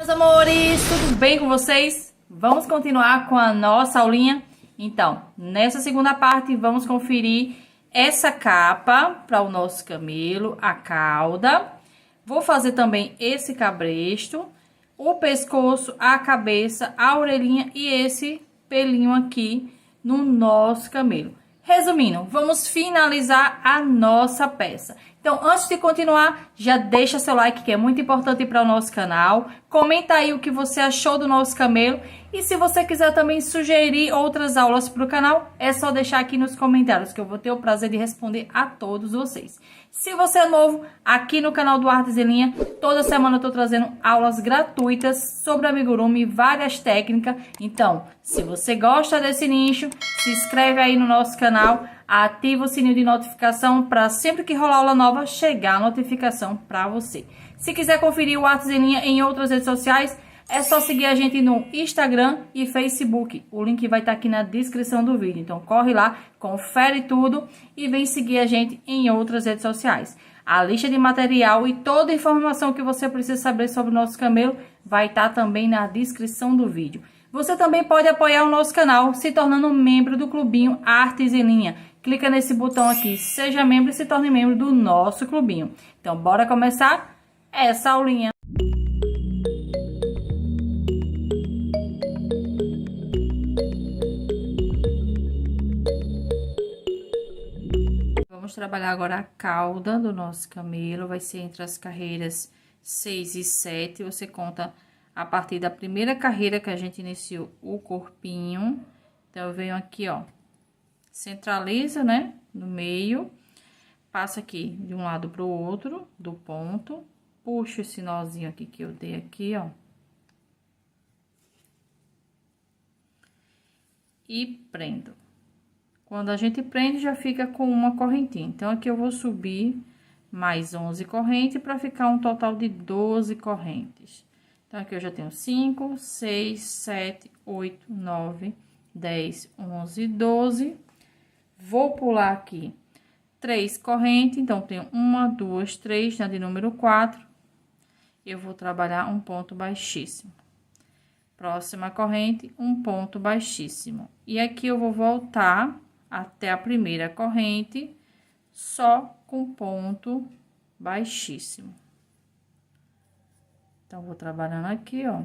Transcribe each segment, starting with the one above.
Meus amores, tudo bem com vocês? Vamos continuar com a nossa aulinha? Então, nessa segunda parte, vamos conferir essa capa para o nosso camelo, a cauda. Vou fazer também esse cabresto, o pescoço, a cabeça, a orelhinha e esse pelinho aqui no nosso camelo. Resumindo, vamos finalizar a nossa peça. Então, antes de continuar, já deixa seu like, que é muito importante para o nosso canal. Comenta aí o que você achou do nosso camelo. E se você quiser também sugerir outras aulas para o canal, é só deixar aqui nos comentários, que eu vou ter o prazer de responder a todos vocês. Se você é novo aqui no canal do Artes em Linha, toda semana eu tô trazendo aulas gratuitas sobre amigurumi, várias técnicas. Então, se você gosta desse nicho, se inscreve aí no nosso canal, ativa o sininho de notificação para sempre que rolar aula nova, chegar a notificação para você. Se quiser conferir o Artes em Linha em outras redes sociais, é só seguir a gente no Instagram e Facebook. O link vai estar aqui na descrição do vídeo. Então, corre lá, confere tudo e vem seguir a gente em outras redes sociais. A lista de material e toda a informação que você precisa saber sobre o nosso camelo vai estar também na descrição do vídeo. Você também pode apoiar o nosso canal se tornando membro do clubinho Artes em Linha. Clica nesse botão aqui, seja membro e se torne membro do nosso clubinho. Então, bora começar essa aulinha. Vamos trabalhar agora a cauda do nosso camelo, vai ser entre as carreiras 6 e 7, você conta a partir da primeira carreira que a gente iniciou o corpinho. Então, eu venho aqui, ó, centraliza, né, no meio, passa aqui de um lado pro outro do ponto, puxo esse nozinho aqui que eu dei aqui, ó. E prendo. Quando a gente prende, já fica com uma correntinha. Então, aqui eu vou subir mais 11 correntes para ficar um total de 12 correntes. Então, aqui eu já tenho 5, 6, 7, 8, 9, 10, 11, 12. Vou pular aqui 3 correntes. Então, tenho 1, 2, 3, na de número 4. Eu vou trabalhar um ponto baixíssimo. Próxima corrente, um ponto baixíssimo. E aqui eu vou voltar até a primeira corrente, só com ponto baixíssimo. Então, vou trabalhando aqui, ó.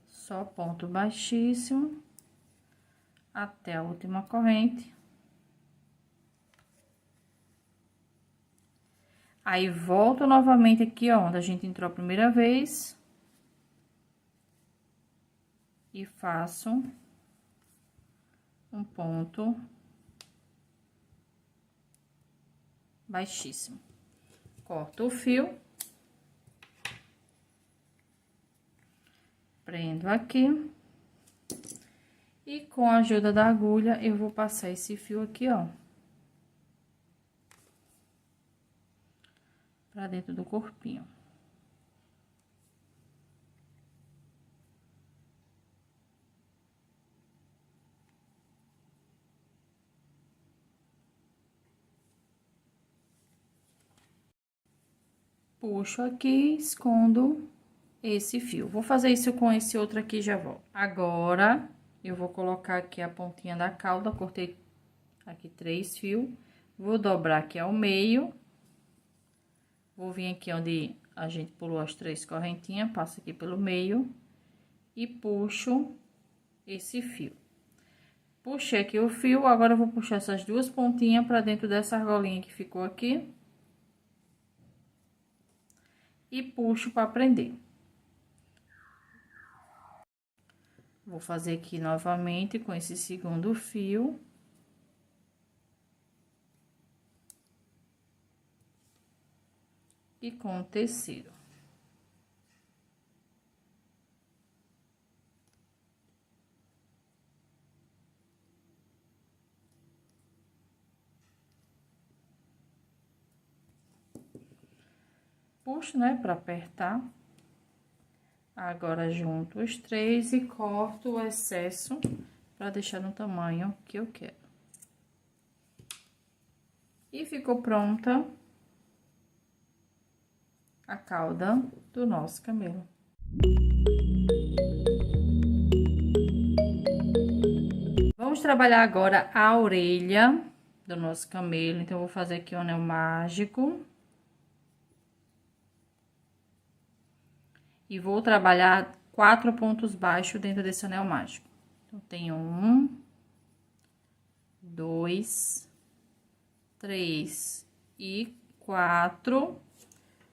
Só ponto baixíssimo, até a última corrente. Aí, volto novamente aqui, ó, onde a gente entrou a primeira vez. E faço um ponto baixíssimo. Corto o fio. Prendo aqui. E com a ajuda da agulha, eu vou passar esse fio aqui, ó, pra dentro do corpinho. Puxo aqui, escondo esse fio. Vou fazer isso com esse outro aqui e já volto. Agora, eu vou colocar aqui a pontinha da cauda, cortei aqui 3 fios. Vou dobrar aqui ao meio. Vou vir aqui onde a gente pulou as 3 correntinhas, passo aqui pelo meio e puxo esse fio. Puxei aqui o fio, agora eu vou puxar essas 2 pontinhas para dentro dessa argolinha que ficou aqui. E puxo para prender. Vou fazer aqui novamente com esse segundo fio. E com o terceiro. Puxo, né, para apertar. Agora, junto os 3 e corto o excesso para deixar no tamanho que eu quero. E ficou pronta a cauda do nosso camelo. Vamos trabalhar agora a orelha do nosso camelo. Então, eu vou fazer aqui o anel mágico. E vou trabalhar 4 pontos baixos dentro desse anel mágico. Então, tem 1, 2, 3 e 4.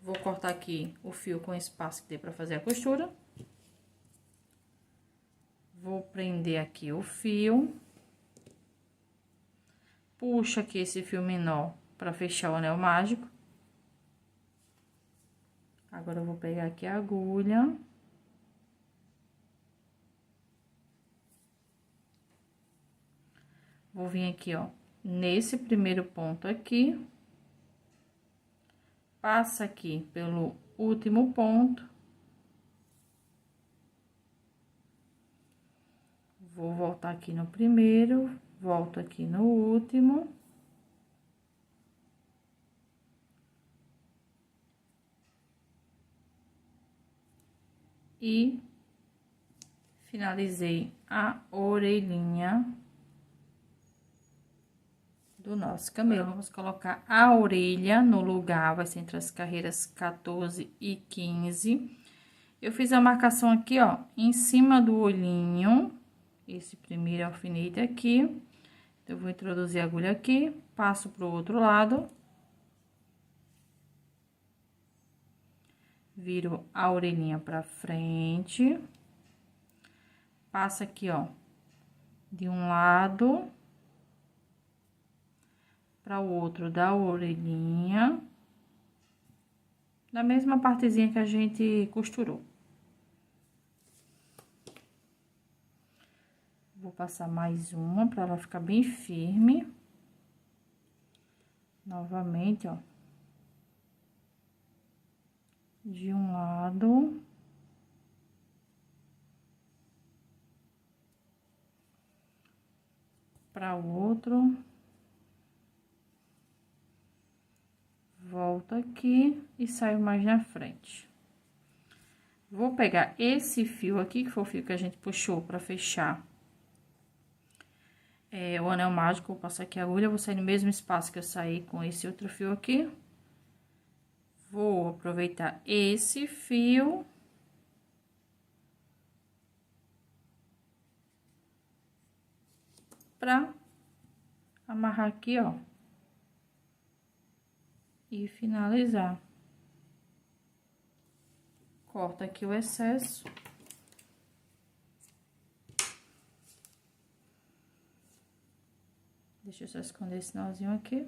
Vou cortar aqui o fio com espaço que dê pra fazer a costura. Vou prender aqui o fio. Puxa aqui esse fio menor pra fechar o anel mágico. Agora, eu vou pegar aqui a agulha. Vou vir aqui, ó, nesse primeiro ponto aqui. Passa aqui pelo último ponto. Vou voltar aqui no primeiro, volto aqui no último. E finalizei a orelhinha do nosso camelo. Agora, vamos colocar a orelha no lugar, vai ser entre as carreiras 14 e 15. Eu fiz a marcação aqui, ó, em cima do olhinho, esse primeiro alfinete aqui. Então, eu vou introduzir a agulha aqui, passo pro outro lado. Viro a orelhinha pra frente. Passa aqui, ó, de um lado para o outro da orelhinha, na mesma partezinha que a gente costurou. Vou passar mais uma para ela ficar bem firme. Novamente, ó. De um lado. Para o outro. Volto aqui e saio mais na frente. Vou pegar esse fio aqui, que foi o fio que a gente puxou para fechar o anel mágico. Vou passar aqui a agulha, vou sair no mesmo espaço que eu saí com esse outro fio aqui. Vou aproveitar esse fio para amarrar aqui, ó, e finalizar. Corta aqui o excesso. Deixa eu só esconder esse nozinho aqui.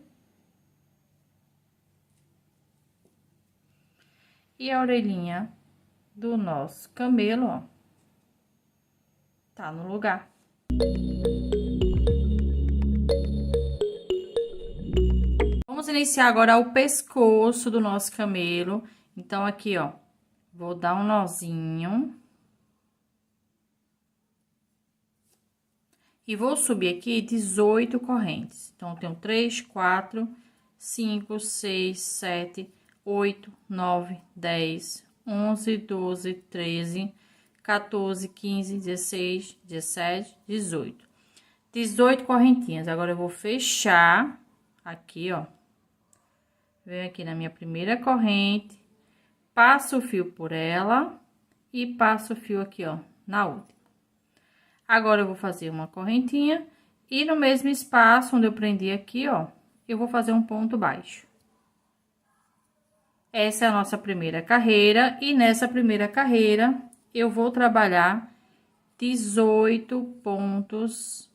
E a orelhinha do nosso camelo, ó, tá no lugar. Vamos iniciar agora o pescoço do nosso camelo. Então, aqui, ó, vou dar um nozinho. E vou subir aqui 18 correntes. Então, eu tenho 3, 4, 5, 6, 7, 8, 9, 10, 11, 12, 13, 14, 15, 16, 17, 18. 18 correntinhas. Agora, eu vou fechar aqui, ó. Venho aqui na minha primeira corrente, passo o fio por ela e passo o fio aqui, ó, na última. Agora, eu vou fazer uma correntinha e no mesmo espaço onde eu prendi aqui, ó, eu vou fazer um ponto baixo. Essa é a nossa primeira carreira e nessa primeira carreira eu vou trabalhar 18 pontos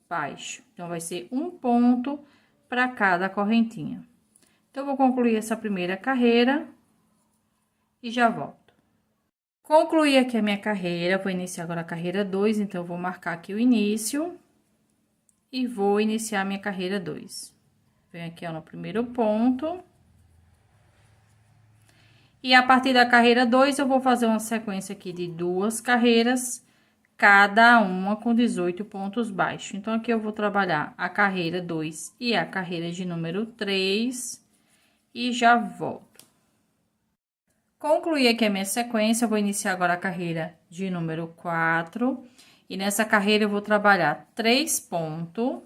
baixos. Então, vai ser um ponto para cada correntinha. Então, eu vou concluir essa primeira carreira e já volto. Concluí aqui a minha carreira, vou iniciar agora a carreira 2, então, eu vou marcar aqui o início e vou iniciar a minha carreira 2. Venho aqui, ó, no primeiro ponto. E a partir da carreira 2, eu vou fazer uma sequência aqui de 2 carreiras, cada uma com 18 pontos baixos. Então, aqui eu vou trabalhar a carreira 2 e a carreira de número 3 e já volto. Concluí aqui a minha sequência, eu vou iniciar agora a carreira de número 4. E nessa carreira eu vou trabalhar 3 pontos.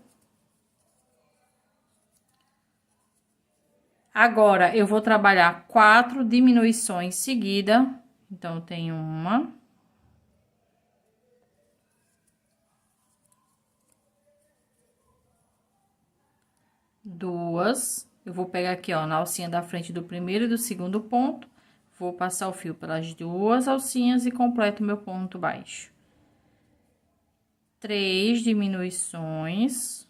Agora, eu vou trabalhar 4 diminuições seguidas. Então, tem uma. Duas. Eu vou pegar aqui, ó, na alcinha da frente do primeiro e do segundo ponto. Vou passar o fio pelas duas alcinhas e completo meu ponto baixo. 3 diminuições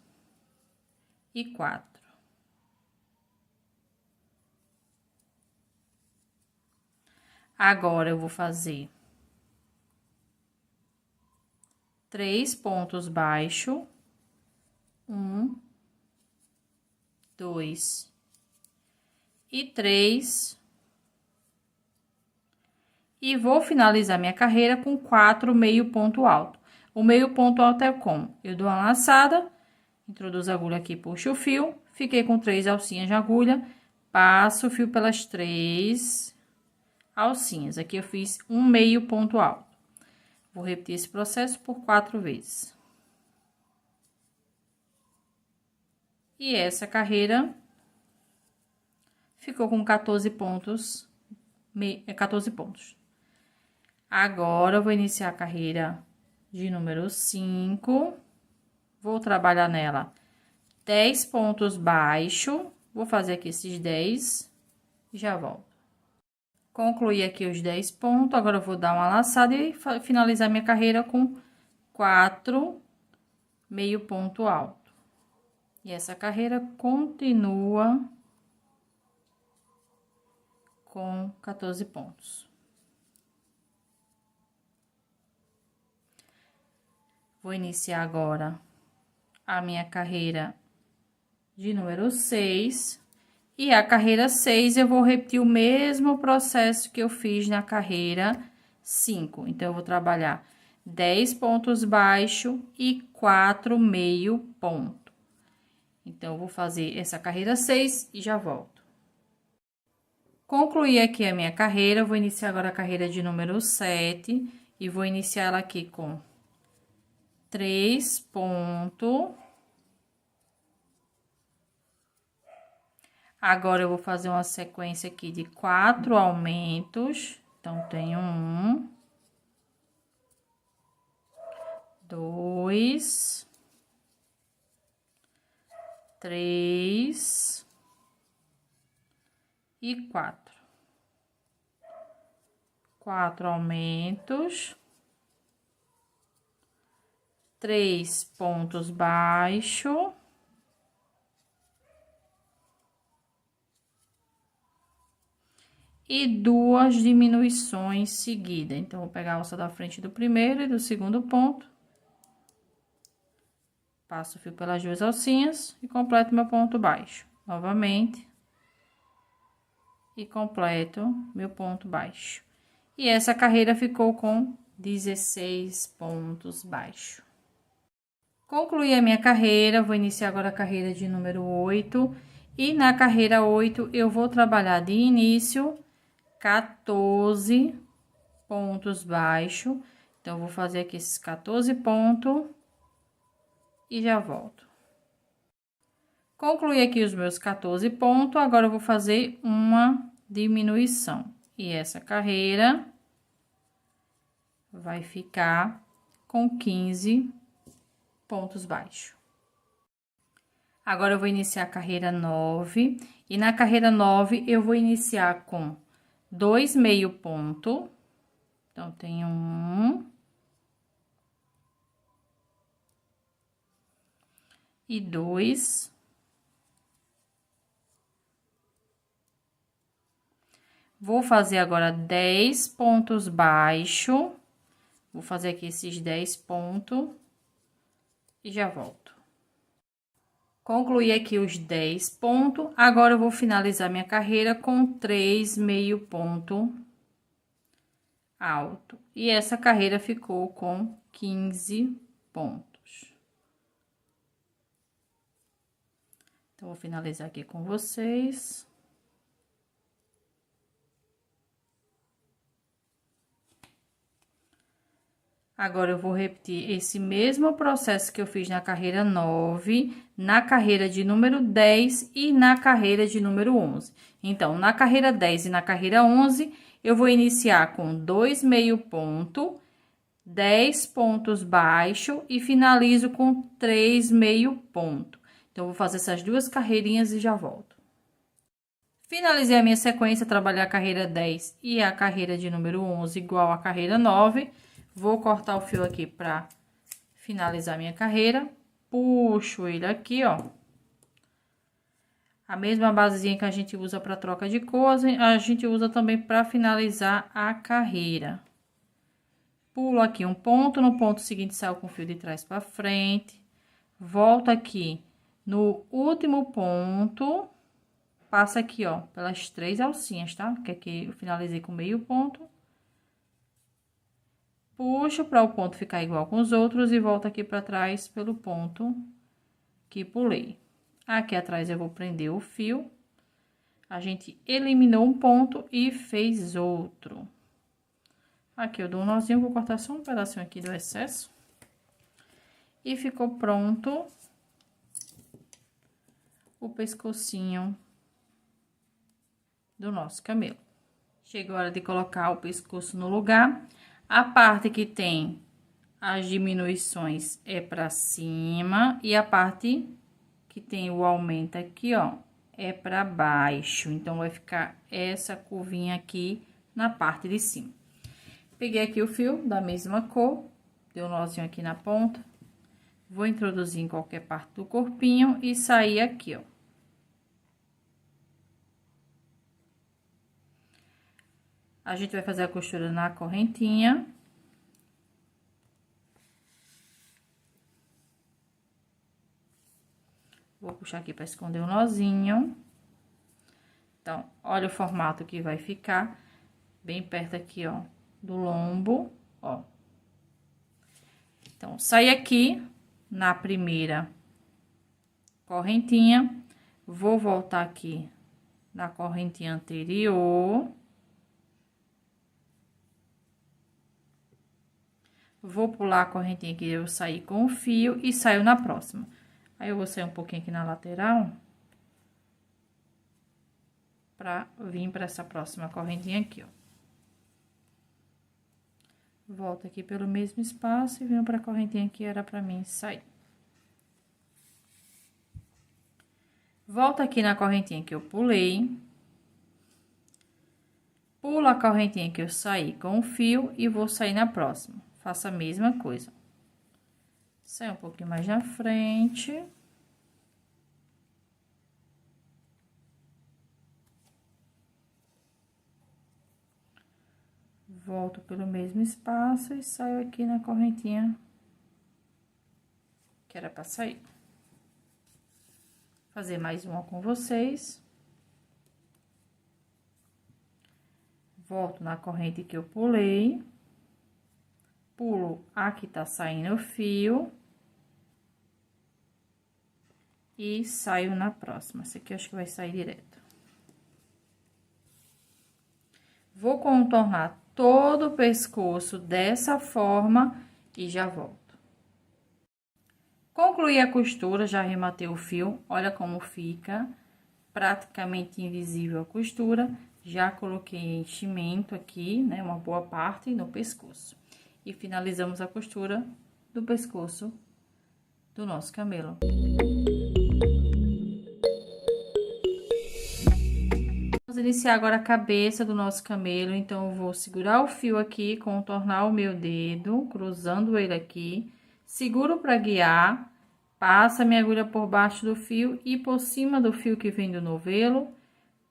e 4. Agora, eu vou fazer 3 pontos baixos. 1, 2 e 3. E vou finalizar minha carreira com 4 meio ponto alto. O meio ponto alto é como? Eu dou uma laçada, introduzo a agulha aqui, puxo o fio, fiquei com 3 alcinhas de agulha, passo o fio pelas 3 alcinhas. Aqui eu fiz um meio ponto alto. Vou repetir esse processo por 4 vezes. E essa carreira ficou com 14 pontos, 14 pontos. Agora, eu vou iniciar a carreira de número 5. Vou trabalhar nela 10 pontos baixos. Vou fazer aqui esses 10 e já volto. Concluí aqui os 10 pontos. Agora, eu vou dar uma laçada e finalizar minha carreira com 4 meio ponto alto. E essa carreira continua com 14 pontos. Vou iniciar agora a minha carreira de número 6. E a carreira 6, eu vou repetir o mesmo processo que eu fiz na carreira 5. Então, eu vou trabalhar 10 pontos baixos e 4 meio ponto. Então, eu vou fazer essa carreira 6 e já volto. Concluí aqui a minha carreira, vou iniciar agora a carreira de número 7. E vou iniciar ela aqui com 3 pontos. Agora, eu vou fazer uma sequência aqui de 4 aumentos. Então, tenho 1, 2, 3 e 4. 4 aumentos. 3 pontos baixos. E 2 diminuições seguidas. Então, vou pegar a alça da frente do primeiro e do segundo ponto. Passo o fio pelas duas alcinhas e completo meu ponto baixo. Novamente. E completo meu ponto baixo. E essa carreira ficou com 16 pontos baixos. Concluí a minha carreira, vou iniciar agora a carreira de número 8. E na carreira 8, eu vou trabalhar de início 14 pontos baixos. Então, eu vou fazer aqui esses 14 pontos e já volto. Concluí aqui os meus 14 pontos, agora eu vou fazer uma diminuição. E essa carreira vai ficar com 15 pontos baixos. Agora, eu vou iniciar a carreira 9. E na carreira 9, eu vou iniciar com 2 meio ponto. Então, tenho 1 e 2. Vou fazer agora 10 pontos baixos. Vou fazer aqui esses 10 pontos e já volto. Concluí aqui os 10 pontos. Agora, eu vou finalizar minha carreira com 3 meio ponto alto. E essa carreira ficou com 15 pontos. Então, vou finalizar aqui com vocês. Agora, eu vou repetir esse mesmo processo que eu fiz na carreira 9, na carreira de número 10 e na carreira de número 11. Então, na carreira 10 e na carreira 11, eu vou iniciar com 2 meio ponto, 10 pontos baixos e finalizo com 3 meio ponto. Então, vou fazer essas duas carreirinhas e já volto. Finalizei a minha sequência, trabalhei a carreira 10 e a carreira de número 11 igual a carreira 9. Vou cortar o fio aqui para finalizar minha carreira. Puxo ele aqui, ó. A mesma basezinha que a gente usa para troca de cor, a gente usa também para finalizar a carreira. Pulo aqui um ponto, no ponto seguinte saio com o fio de trás para frente. Volto aqui no último ponto. Passa aqui, ó, pelas 3 alcinhas, tá? Que aqui eu finalizei com meio ponto. Puxo para o ponto ficar igual com os outros e volto aqui para trás pelo ponto que pulei. Aqui atrás eu vou prender o fio. A gente eliminou um ponto e fez outro. Aqui eu dou um nozinho, vou cortar só um pedacinho aqui do excesso. E ficou pronto o pescocinho do nosso camelo. Chegou a hora de colocar o pescoço no lugar. A parte que tem as diminuições é para cima e a parte que tem o aumento aqui, ó, é para baixo. Então, vai ficar essa curvinha aqui na parte de cima. Peguei aqui o fio da mesma cor, dei um nozinho aqui na ponta. Vou introduzir em qualquer parte do corpinho e sair aqui, ó. A gente vai fazer a costura na correntinha. Vou puxar aqui para esconder o nozinho. Então, olha o formato que vai ficar. Bem perto aqui, ó, do lombo, ó. Então, saí aqui na primeira correntinha. Vou voltar aqui na correntinha anterior. Vou pular a correntinha que eu saí com o fio e saio na próxima. Aí, eu vou sair um pouquinho aqui na lateral. Pra vir pra essa próxima correntinha aqui, ó. Volto aqui pelo mesmo espaço e venho pra correntinha que era pra mim sair. Volto aqui na correntinha que eu pulei. Pulo a correntinha que eu saí com o fio e vou sair na próxima. Faço a mesma coisa. Sai um pouquinho mais na frente. Volto pelo mesmo espaço e saio aqui na correntinha que era pra sair. Fazer mais uma com vocês. Volto na corrente que eu pulei. Pulo a que tá saindo o fio. E saio na próxima. Essa aqui eu acho que vai sair direto. Vou contornar todo o pescoço dessa forma e já volto. Concluí a costura, já arrematei o fio. Olha como fica praticamente invisível a costura. Já coloquei enchimento aqui, né, uma boa parte no pescoço. E finalizamos a costura do pescoço do nosso camelo. Vamos iniciar agora a cabeça do nosso camelo, então eu vou segurar o fio aqui, contornar o meu dedo, cruzando ele aqui, seguro para guiar, passa minha agulha por baixo do fio e por cima do fio que vem do novelo,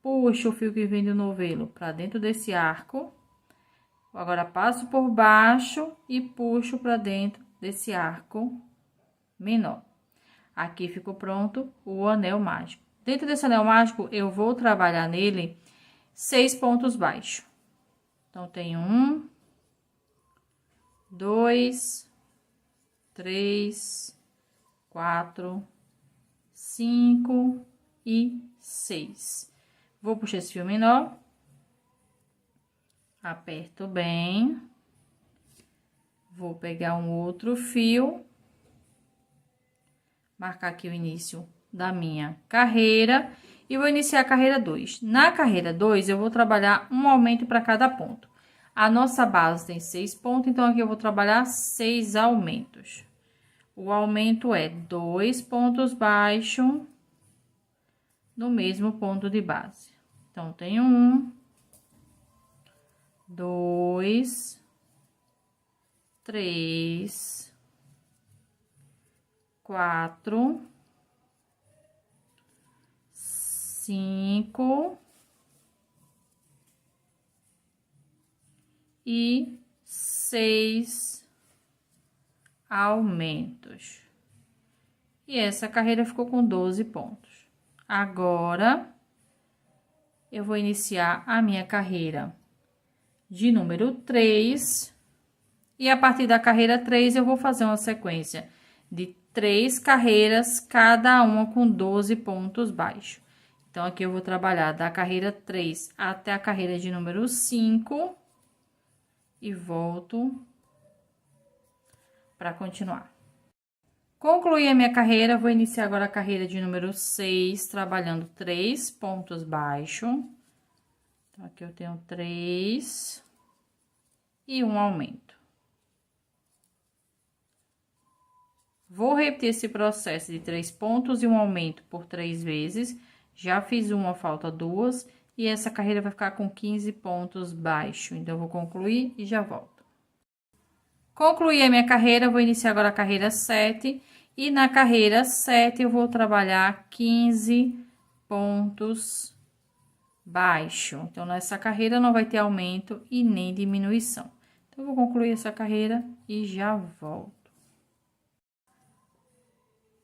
puxo o fio que vem do novelo para dentro desse arco. Agora, passo por baixo e puxo para dentro desse arco menor. Aqui ficou pronto o anel mágico. Dentro desse anel mágico, eu vou trabalhar nele 6 pontos baixos. Então, tem 1, 2, 3, 4, 5 e 6. Vou puxar esse fio menor. Aperto bem. Vou pegar um outro fio, marcar aqui o início da minha carreira e vou iniciar a carreira 2. Na carreira 2, eu vou trabalhar um aumento para cada ponto. A nossa base tem 6 pontos, então aqui eu vou trabalhar 6 aumentos. O aumento é 2 pontos baixos no mesmo ponto de base. Então, tem 1, 2, 3, 4, 5 e 6 aumentos. E essa carreira ficou com 12 pontos. Agora, eu vou iniciar a minha carreira de número 3. E a partir da carreira 3, eu vou fazer uma sequência de 3 carreiras, cada uma com 12 pontos baixos. Então, aqui eu vou trabalhar da carreira 3 até a carreira de número 5. E volto para continuar. Concluí a minha carreira, vou iniciar agora a carreira de número 6, trabalhando 3 pontos baixos. Então, aqui eu tenho 3 e um aumento. Vou repetir esse processo de 3 pontos e um aumento por 3 vezes. Já fiz uma, falta 2, e essa carreira vai ficar com 15 pontos baixos. Então, eu vou concluir e já volto. Concluí a minha carreira, vou iniciar agora a carreira 7. E na carreira 7, eu vou trabalhar 15 pontos baixos. Então, nessa carreira não vai ter aumento e nem diminuição. Então, eu vou concluir essa carreira e já volto.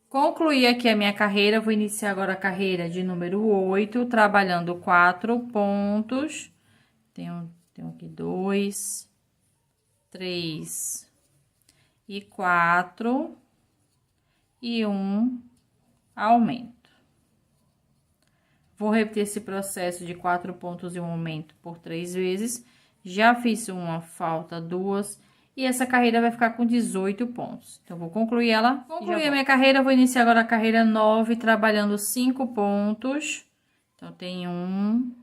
Concluí aqui a minha carreira, vou iniciar agora a carreira de número 8, trabalhando 4 pontos. Tenho aqui 2, 3 e 4. E um aumento. Vou repetir esse processo de 4 pontos e um aumento por 3 vezes. Já fiz uma, falta 2. E essa carreira vai ficar com 18 pontos. Então, vou concluir ela. Concluí a minha carreira, vou iniciar agora a carreira 9, trabalhando 5 pontos. Então, tem 1,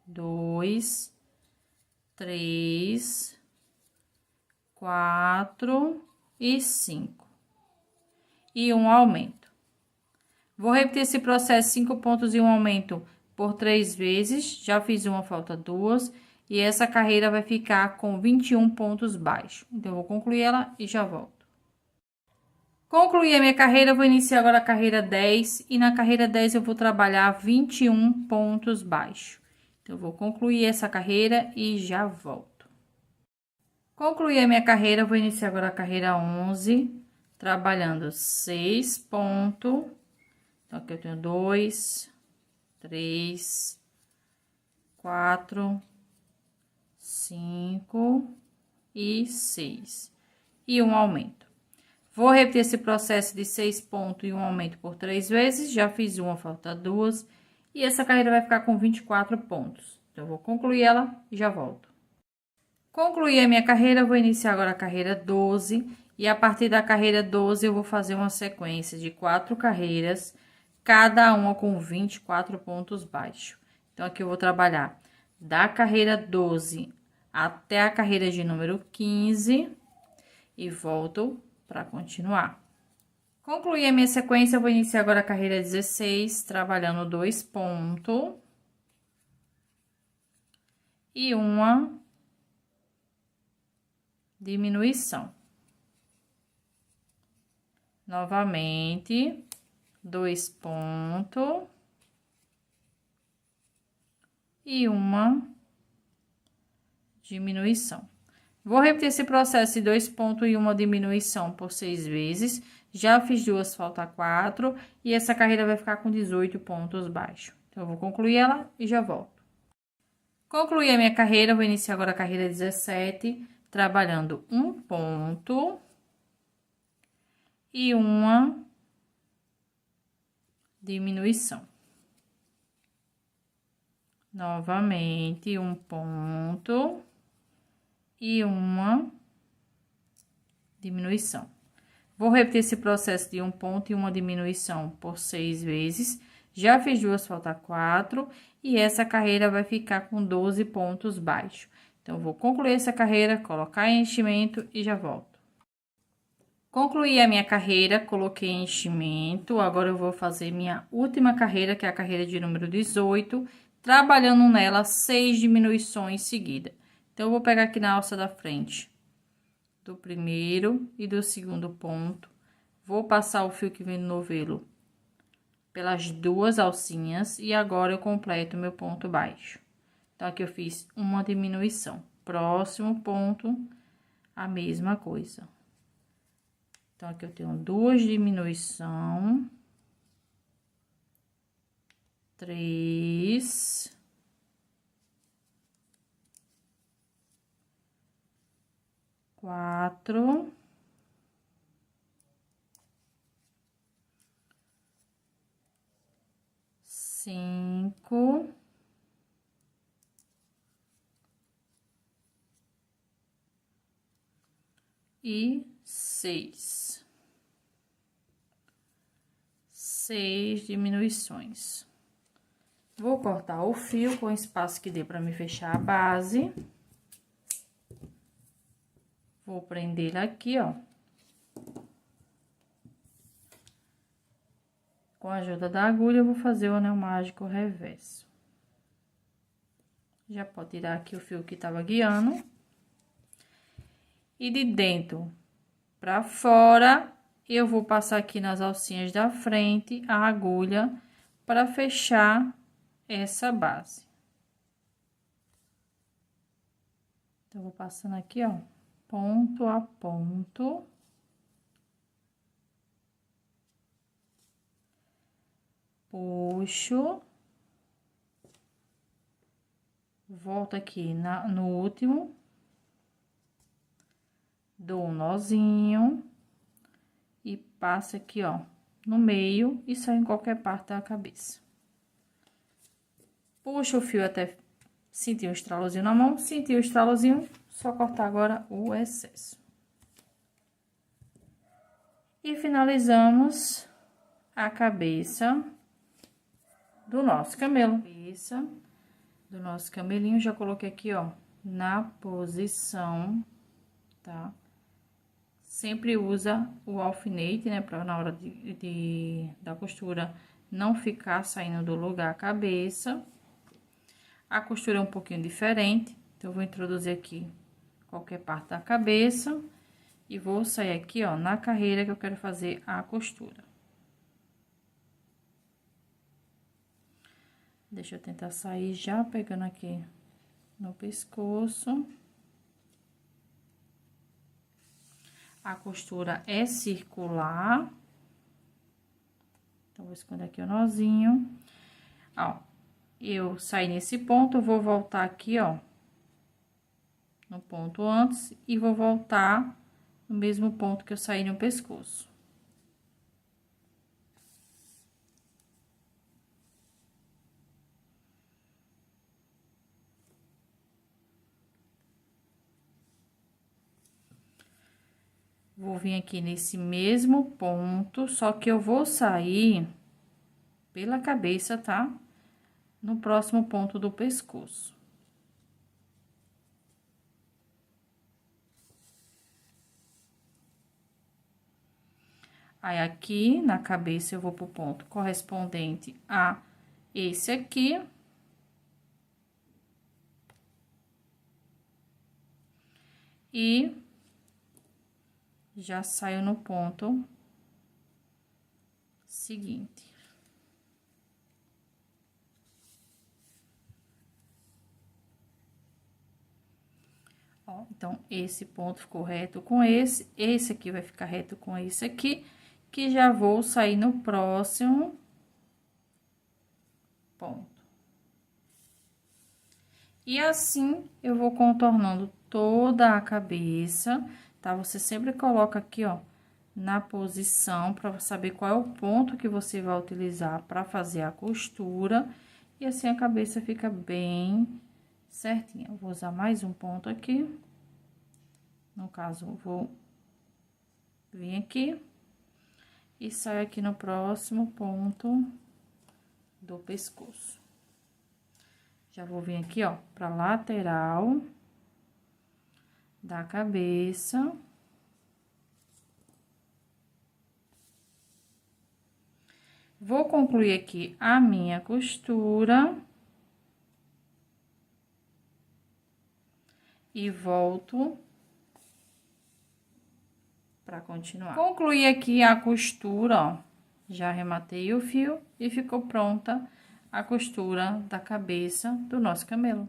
2, 3, 4 e 5. E um aumento. Vou repetir esse processo, 5 pontos e um aumento por 3 vezes. Já fiz uma, falta 2. E essa carreira vai ficar com 21 pontos baixos. Então, eu vou concluir ela e já volto. Concluí a minha carreira, vou iniciar agora a carreira 10. E na carreira 10, eu vou trabalhar 21 pontos baixos. Então, eu vou concluir essa carreira e já volto. Concluí a minha carreira, vou iniciar agora a carreira 11. Trabalhando 6 pontos. Então, aqui eu tenho 2, 3, 4, 5 e 6. E um aumento. Vou repetir esse processo de 6 pontos e um aumento por 3 vezes. Já fiz uma, falta 2. E essa carreira vai ficar com 24 pontos. Então, eu vou concluir ela e já volto. Concluí a minha carreira, vou iniciar agora a carreira 12. E a partir da carreira 12, eu vou fazer uma sequência de 4 carreiras, cada uma com 24 pontos baixos. Então, aqui eu vou trabalhar da carreira 12 até a carreira de número 15 e volto para continuar. Concluí a minha sequência, eu vou iniciar agora a carreira 16, trabalhando 2 pontos e uma diminuição. Novamente, 2 pontos e uma diminuição. Vou repetir esse processo de 2 pontos e uma diminuição por 6 vezes. Já fiz 2, falta 4. E essa carreira vai ficar com 18 pontos baixos. Então, eu vou concluir ela e já volto. Concluí a minha carreira, vou iniciar agora a carreira 17, trabalhando 1 ponto e uma diminuição. Novamente, 1 ponto e uma diminuição. Vou repetir esse processo de um ponto e uma diminuição por 6 vezes. Já fiz duas, falta 4. E essa carreira vai ficar com 12 pontos baixos. Então, vou concluir essa carreira, colocar em enchimento e já volto. Concluí a minha carreira, coloquei em enchimento. Agora, eu vou fazer minha última carreira, que é a carreira de número 18, trabalhando nela 6 diminuições seguidas. Então, eu vou pegar aqui na alça da frente do primeiro e do segundo ponto. Vou passar o fio que vem no novelo pelas duas alcinhas e agora eu completo meu ponto baixo. Então, aqui eu fiz uma diminuição. Próximo ponto, a mesma coisa. Então, aqui eu tenho duas diminuição. 3. 4. 5. E 6. 6 diminuições. Vou cortar o fio com o espaço que dê para me fechar a base. Vou prender ele aqui, ó. Com a ajuda da agulha, eu vou fazer o anel mágico reverso. Já pode tirar aqui o fio que tava guiando. E de dentro pra fora, eu vou passar aqui nas alcinhas da frente a agulha para fechar essa base. Então, vou passando aqui, ó, ponto a ponto. Puxo. Volto aqui no último. Dou um nozinho. E passo aqui, ó, no meio e sai em qualquer parte da cabeça. Puxa o fio até sentir o estralozinho na mão. Sentir o estralozinho, só cortar agora o excesso. E finalizamos a cabeça do nosso camelo. Cabeça do nosso camelinho, já coloquei aqui, ó, na posição, tá? Sempre usa o alfinete, né, pra na hora da costura não ficar saindo do lugar a cabeça. A costura é um pouquinho diferente, então, eu vou introduzir aqui qualquer parte da cabeça e vou sair aqui, ó, na carreira que eu quero fazer a costura. Deixa eu tentar sair já pegando aqui no pescoço. A costura é circular. Então, vou esconder aqui o nozinho. Ó, eu saí nesse ponto, eu vou voltar aqui, ó, no ponto antes e vou voltar no mesmo ponto que eu saí no pescoço. Vou vir aqui nesse mesmo ponto, só que eu vou sair pela cabeça, tá? No próximo ponto do pescoço. Aí, aqui na cabeça, eu vou pro ponto correspondente a esse aqui. E já saio no ponto seguinte. Ó, então, esse ponto ficou reto com esse aqui vai ficar reto com esse aqui, que já vou sair no próximo ponto. E assim, eu vou contornando toda a cabeça, tá? Você sempre coloca aqui, ó, na posição, pra saber qual é o ponto que você vai utilizar pra fazer a costura. E assim, a cabeça fica bem certinha. Eu vou usar mais um ponto aqui. No caso, eu vou vim aqui e saio aqui no próximo ponto do pescoço. Já vou vir aqui, ó, pra lateral da cabeça. Vou concluir aqui a minha costura. E volto para continuar. Concluí aqui a costura, ó. Já arrematei o fio e ficou pronta a costura da cabeça do nosso camelo.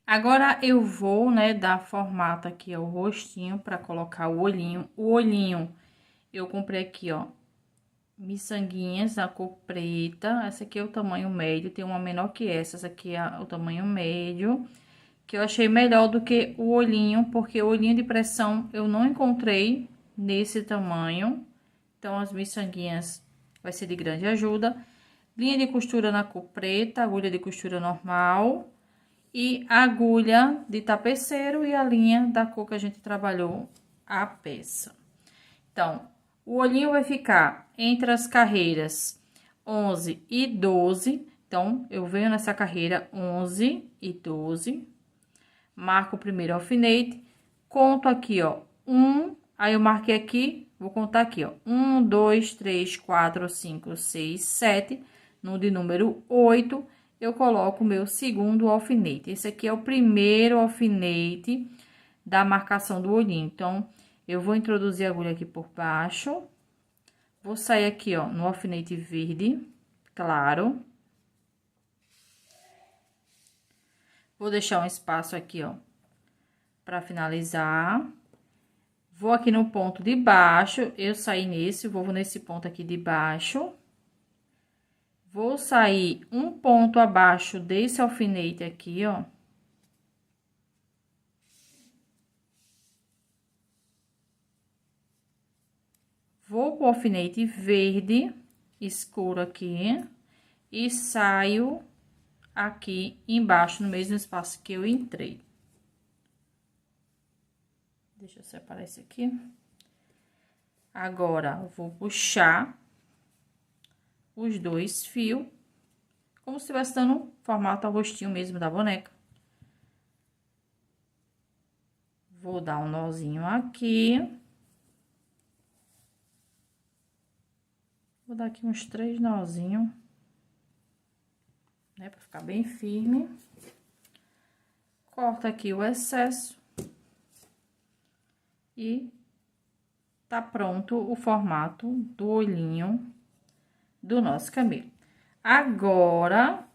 Agora, eu vou, né, dar formato aqui ao rostinho para colocar o olhinho. O olhinho, eu comprei aqui, ó, miçanguinhas da cor preta. Essa aqui é o tamanho médio, tem uma menor que essa aqui é o tamanho médio. Que eu achei melhor do que o olhinho, porque o olhinho de pressão eu não encontrei nesse tamanho. Então, as miçanguinhas vai ser de grande ajuda. Linha de costura na cor preta, agulha de costura normal. E agulha de tapeceiro e a linha da cor que a gente trabalhou a peça. Então, o olhinho vai ficar entre as carreiras 11 e 12. Então, eu venho nessa carreira 11 e 12. Marco o primeiro alfinete, conto aqui, ó, aí eu marquei aqui, vou contar aqui, ó, 1, 2, 3, 4, 5, 6, 7, no de número 8, eu coloco o meu segundo alfinete. Esse aqui é o primeiro alfinete da marcação do olhinho. Então, eu vou introduzir a agulha aqui por baixo, vou sair aqui, ó, no alfinete verde, claro. Vou deixar um espaço aqui, ó, para finalizar. Vou aqui no ponto de baixo, eu saí nesse, vou nesse ponto aqui de baixo. Vou sair um ponto abaixo desse alfinete aqui, ó. Vou pro alfinete verde escuro aqui e saio aqui embaixo, no mesmo espaço que eu entrei. Deixa eu separar esse aqui. Agora, vou puxar os dois fios, como se estivesse dando formato ao rostinho mesmo da boneca. Vou dar um nozinho aqui. Vou dar aqui uns 3 nozinhos, né, pra ficar bem firme. Corta aqui o excesso. E tá pronto o formato do olhinho do nosso camelo. Agora,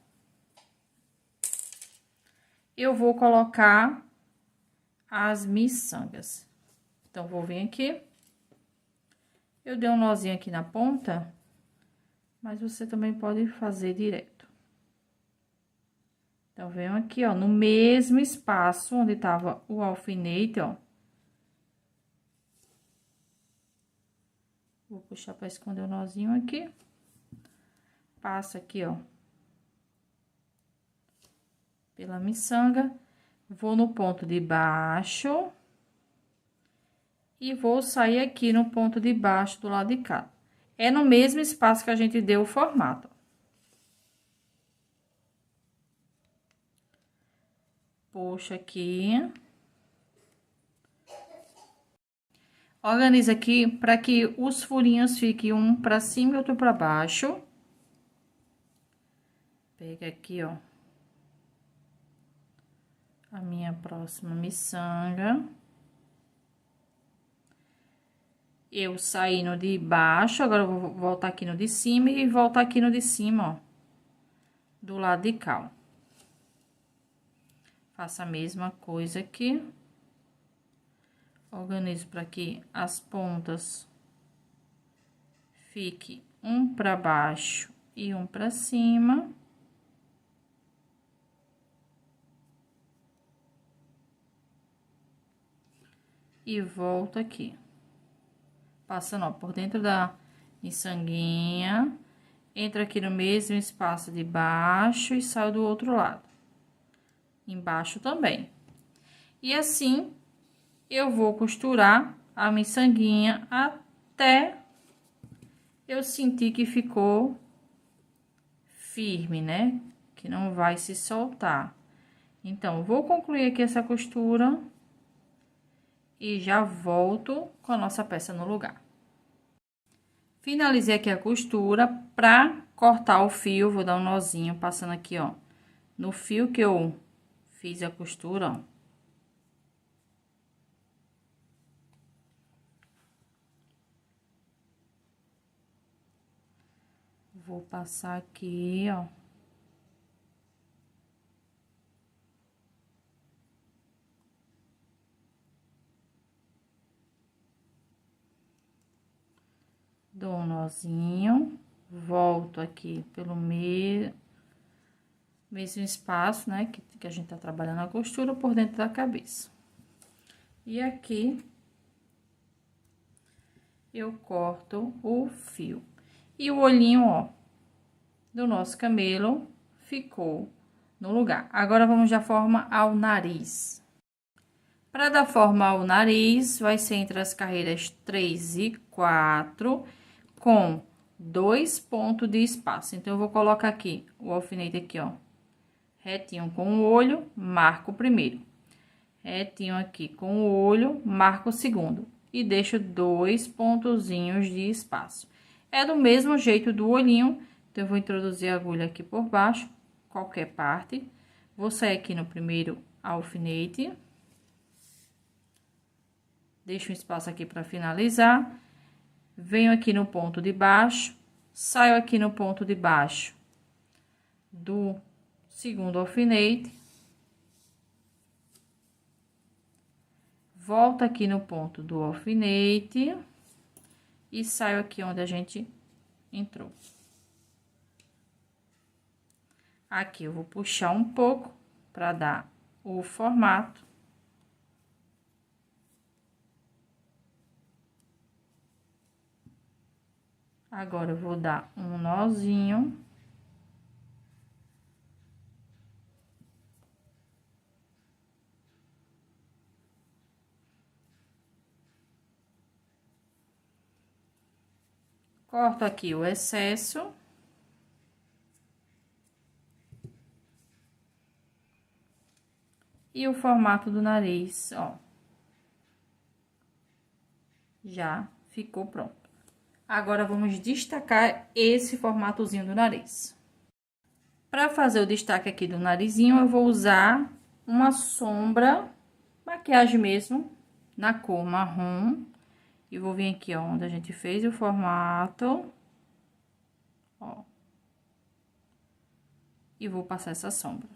eu vou colocar as miçangas. Então, vou vir aqui. Eu dei um nozinho aqui na ponta, mas você também pode fazer direto. Então, venho aqui, ó, no mesmo espaço onde tava o alfinete, ó. Vou puxar para esconder o nozinho aqui. Passo aqui, ó, pela miçanga. Vou no ponto de baixo. E vou sair aqui no ponto de baixo do lado de cá. É no mesmo espaço que a gente deu o formato. Puxo aqui. Organiza aqui para que os furinhos fiquem um para cima e outro para baixo. Pega aqui, ó, a minha próxima miçanga. Eu saí no de baixo, agora eu vou voltar aqui no de cima e voltar aqui no de cima, ó, do lado de cá, ó. Faço a mesma coisa aqui. Organizo para que as pontas fique um para baixo e um para cima. E volto aqui. Passando, ó, por dentro da miçanguinha. Entro aqui no mesmo espaço de baixo e saio do outro lado. Embaixo também. E assim, eu vou costurar a miçanguinha até eu sentir que ficou firme, né? Que não vai se soltar. Então, vou concluir aqui essa costura e já volto com a nossa peça no lugar. Finalizei aqui a costura. Pra cortar o fio, vou dar um nozinho passando aqui, ó, no fio que eu fiz a costura, ó. Vou passar aqui, ó. Dou um nozinho, volto aqui pelo mesmo espaço, né, que a gente tá trabalhando a costura por dentro da cabeça. E aqui, eu corto o fio. E o olhinho, ó, do nosso camelo ficou no lugar. Agora, vamos dar forma ao nariz. Para dar forma ao nariz, vai ser entre as carreiras 3 e 4, com 2 pontos de espaço. Então, eu vou colocar aqui o alfinete aqui, ó, retinho com o olho, marco o primeiro. Retinho aqui com o olho, marco o segundo. E deixo 2 pontozinhos de espaço. É do mesmo jeito do olhinho, então, eu vou introduzir a agulha aqui por baixo, qualquer parte. Vou sair aqui no primeiro alfinete. Deixo um espaço aqui para finalizar. Venho aqui no ponto de baixo, saio aqui no ponto de baixo do segundo alfinete. Volto aqui no ponto do alfinete e saio aqui onde a gente entrou. Aqui eu vou puxar um pouco para dar o formato. Agora, eu vou dar um nozinho. Corto aqui o excesso. E o formato do nariz, ó, já ficou pronto. Agora, vamos destacar esse formatozinho do nariz. Para fazer o destaque aqui do narizinho, eu vou usar uma sombra, maquiagem mesmo, na cor marrom. E vou vir aqui, ó, onde a gente fez o formato, ó. E vou passar essa sombra.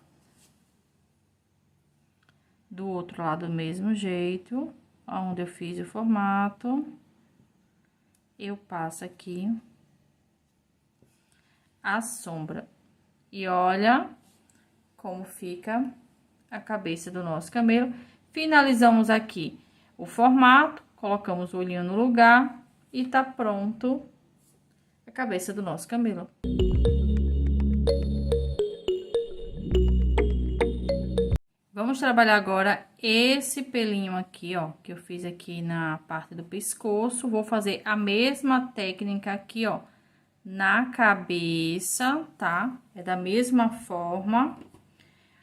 Do outro lado, do mesmo jeito, onde eu fiz o formato, eu passo aqui a sombra. E olha como fica a cabeça do nosso camelo. Finalizamos aqui o formato, colocamos o olhinho no lugar e tá pronto a cabeça do nosso camelo. Vamos trabalhar agora esse pelinho aqui, ó, que eu fiz aqui na parte do pescoço. Vou fazer a mesma técnica aqui, ó, na cabeça, tá? É da mesma forma.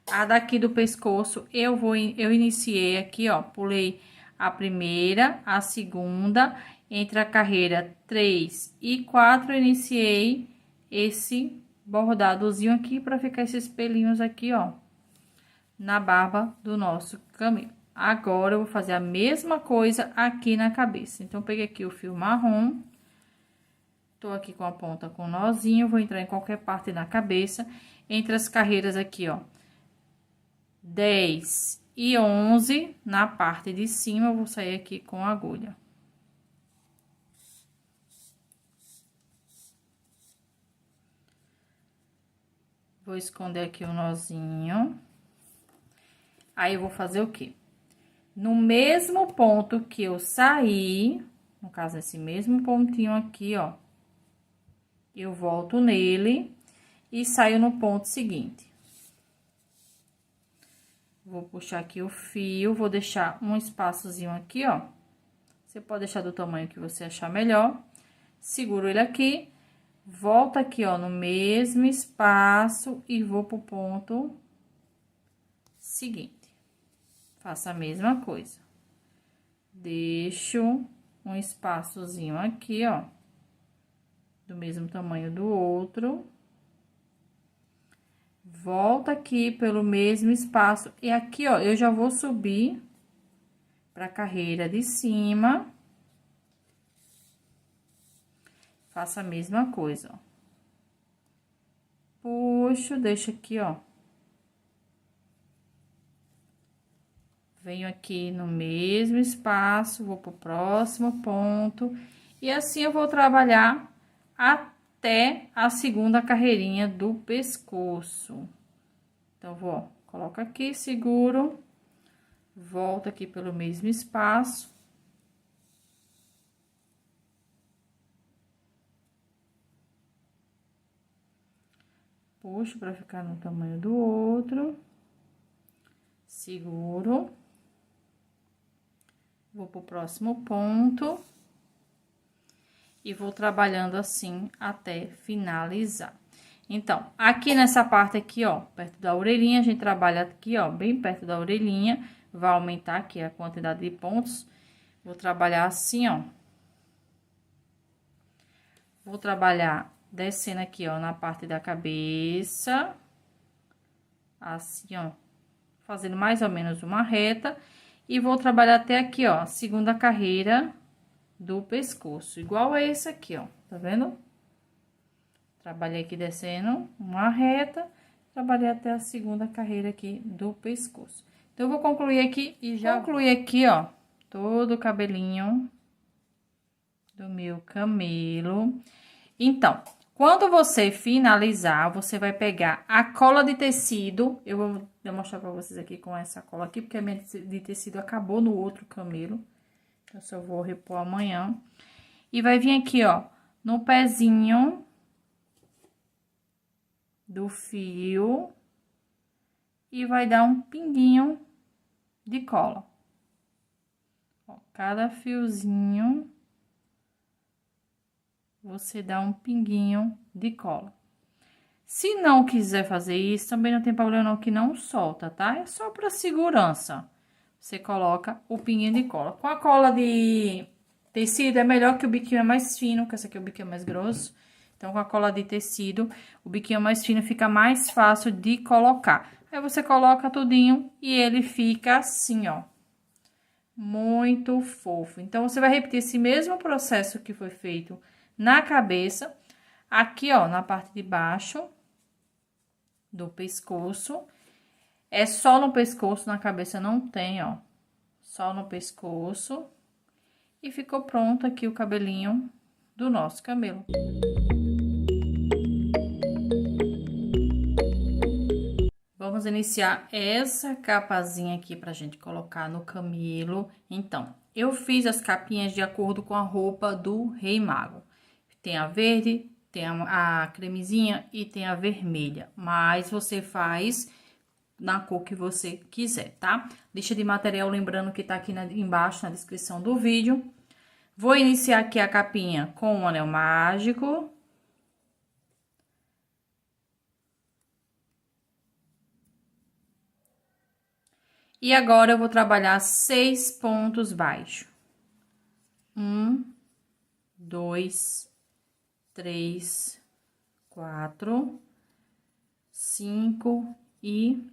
A daqui do pescoço, eu iniciei aqui, ó, pulei a primeira, a segunda, entre a carreira 3 e 4, eu iniciei esse bordadozinho aqui para ficar esses pelinhos aqui, ó, na barba do nosso camelo. Agora, eu vou fazer a mesma coisa aqui na cabeça. Então, peguei aqui o fio marrom, tô aqui com a ponta com nozinho, vou entrar em qualquer parte da cabeça, entre as carreiras aqui, ó, 10 e 11, na parte de cima, eu vou sair aqui com a agulha. Vou esconder aqui o nozinho. Aí, eu vou fazer o quê? No mesmo ponto que eu saí, no caso, esse mesmo pontinho aqui, ó, eu volto nele e saio no ponto seguinte. Vou puxar aqui o fio, vou deixar um espaçozinho aqui, ó. Você pode deixar do tamanho que você achar melhor. Seguro ele aqui, volta aqui, ó, no mesmo espaço e vou pro ponto seguinte. Faço a mesma coisa. Deixo um espaçozinho aqui, ó, do mesmo tamanho do outro. Volta aqui pelo mesmo espaço. E aqui, ó, eu já vou subir pra carreira de cima. Faço a mesma coisa, ó. Puxo, deixo aqui, ó. Venho aqui no mesmo espaço, vou pro próximo ponto. E assim eu vou trabalhar até a segunda carreirinha do pescoço. Então, vou, coloco aqui, seguro, volto aqui pelo mesmo espaço. Puxo para ficar no tamanho do outro. Seguro. Vou pro próximo ponto. E vou trabalhando assim até finalizar. Então, aqui nessa parte aqui, ó, perto da orelhinha, a gente trabalha aqui, ó, bem perto da orelhinha. Vai aumentar aqui a quantidade de pontos. Vou trabalhar assim, ó. Vou trabalhar descendo aqui, ó, na parte da cabeça. Assim, ó. Fazendo mais ou menos uma reta. E vou trabalhar até aqui, ó, a segunda carreira do pescoço, igual a esse aqui, ó, tá vendo? Trabalhei aqui descendo uma reta, trabalhei até a segunda carreira aqui do pescoço. Então, eu vou concluir aqui e já concluir aqui, ó, todo o cabelinho do meu camelo. Então, quando você finalizar, você vai pegar a cola de tecido, eu vou demonstrar pra vocês aqui com essa cola aqui, porque a minha de tecido acabou no outro camelo. Eu só vou repor amanhã. E vai vir aqui, ó, no pezinho do fio. E vai dar um pinguinho de cola. Ó, cada fiozinho, você dá um pinguinho de cola. Se não quiser fazer isso, também não tem problema não, que não solta, tá? É só pra segurança. Você coloca o pinguinho de cola. Com a cola de tecido é melhor, que o biquinho é mais fino, que essa aqui o biquinho é mais grosso. Então, com a cola de tecido, o biquinho mais fino fica mais fácil de colocar. Aí, você coloca tudinho e ele fica assim, ó. Muito fofo. Então, você vai repetir esse mesmo processo que foi feito na cabeça. Aqui, ó, na parte de baixo do pescoço. É só no pescoço, na cabeça não tem, ó. Só no pescoço. E ficou pronto aqui o cabelinho do nosso camelo. Vamos iniciar essa capazinha aqui pra gente colocar no camelo. Então, eu fiz as capinhas de acordo com a roupa do Rei Mago. Tem a verde, tem a cremezinha e tem a vermelha. Mas você faz na cor que você quiser, tá? Lista de material, lembrando que tá aqui embaixo na descrição do vídeo. Vou iniciar aqui a capinha com um anel mágico. E agora, eu vou trabalhar 6 pontos baixos. 1, 2, 3, 4, 5 e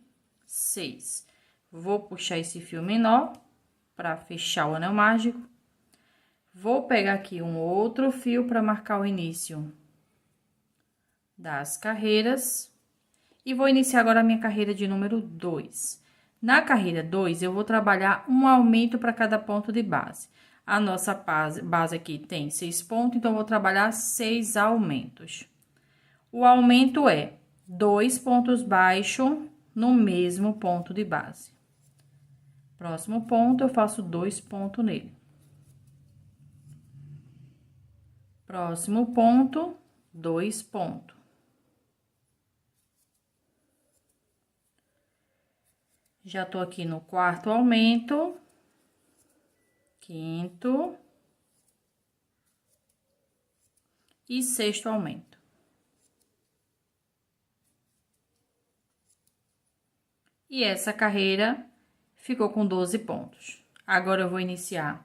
6. Vou puxar esse fio menor para fechar o anel mágico. Vou pegar aqui um outro fio para marcar o início das carreiras. E vou iniciar agora a minha carreira de número 2. Na carreira 2, eu vou trabalhar um aumento para cada ponto de base. A nossa base aqui tem 6 pontos, então, eu vou trabalhar 6 aumentos. O aumento é 2 pontos baixos no mesmo ponto de base. Próximo ponto, eu faço 2 pontos nele. Próximo ponto, 2 pontos. Já tô aqui no quarto aumento, quinto e sexto aumento. E essa carreira ficou com 12 pontos. Agora eu vou iniciar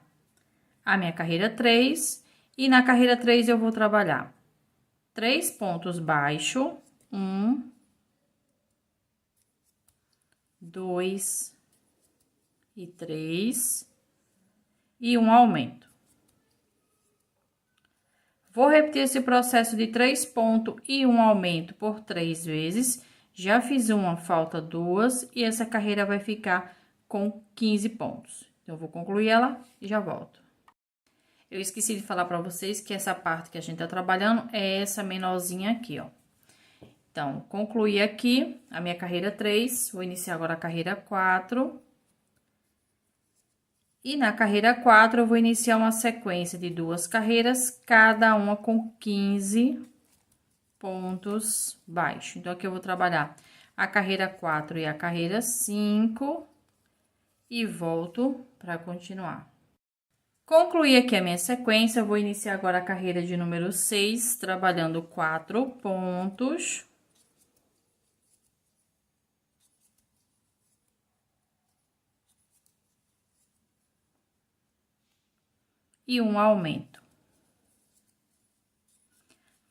a minha carreira 3 e na carreira 3 eu vou trabalhar 3 pontos baixo, 1, 2 e 3 e um aumento. Vou repetir esse processo de 3 pontos e um aumento por 3 vezes. Já fiz uma, falta 2 e essa carreira vai ficar com 15 pontos. Então, eu vou concluir ela e já volto. Eu esqueci de falar para vocês que essa parte que a gente tá trabalhando é essa menorzinha aqui, ó. Então, concluí aqui a minha carreira 3, vou iniciar agora a carreira 4. E na carreira 4, eu vou iniciar uma sequência de 2 carreiras, cada uma com 15 pontos baixos. Então, aqui eu vou trabalhar a carreira 4 e a carreira 5 e volto para continuar. Concluí aqui a minha sequência, eu vou iniciar agora a carreira de número 6, trabalhando 4 pontos. E um aumento.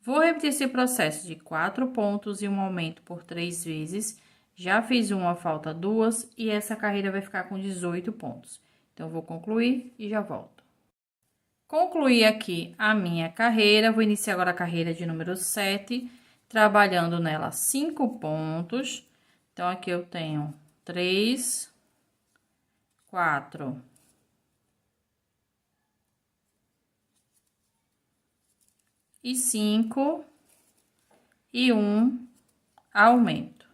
Vou repetir esse processo de 4 pontos e um aumento por 3 vezes. Já fiz uma, falta 2 e essa carreira vai ficar com 18 pontos. Então, vou concluir e já volto. Concluí aqui a minha carreira, vou iniciar agora a carreira de número 7, trabalhando nela 5 pontos. Então, aqui eu tenho 3, 4... e 5 e um aumento.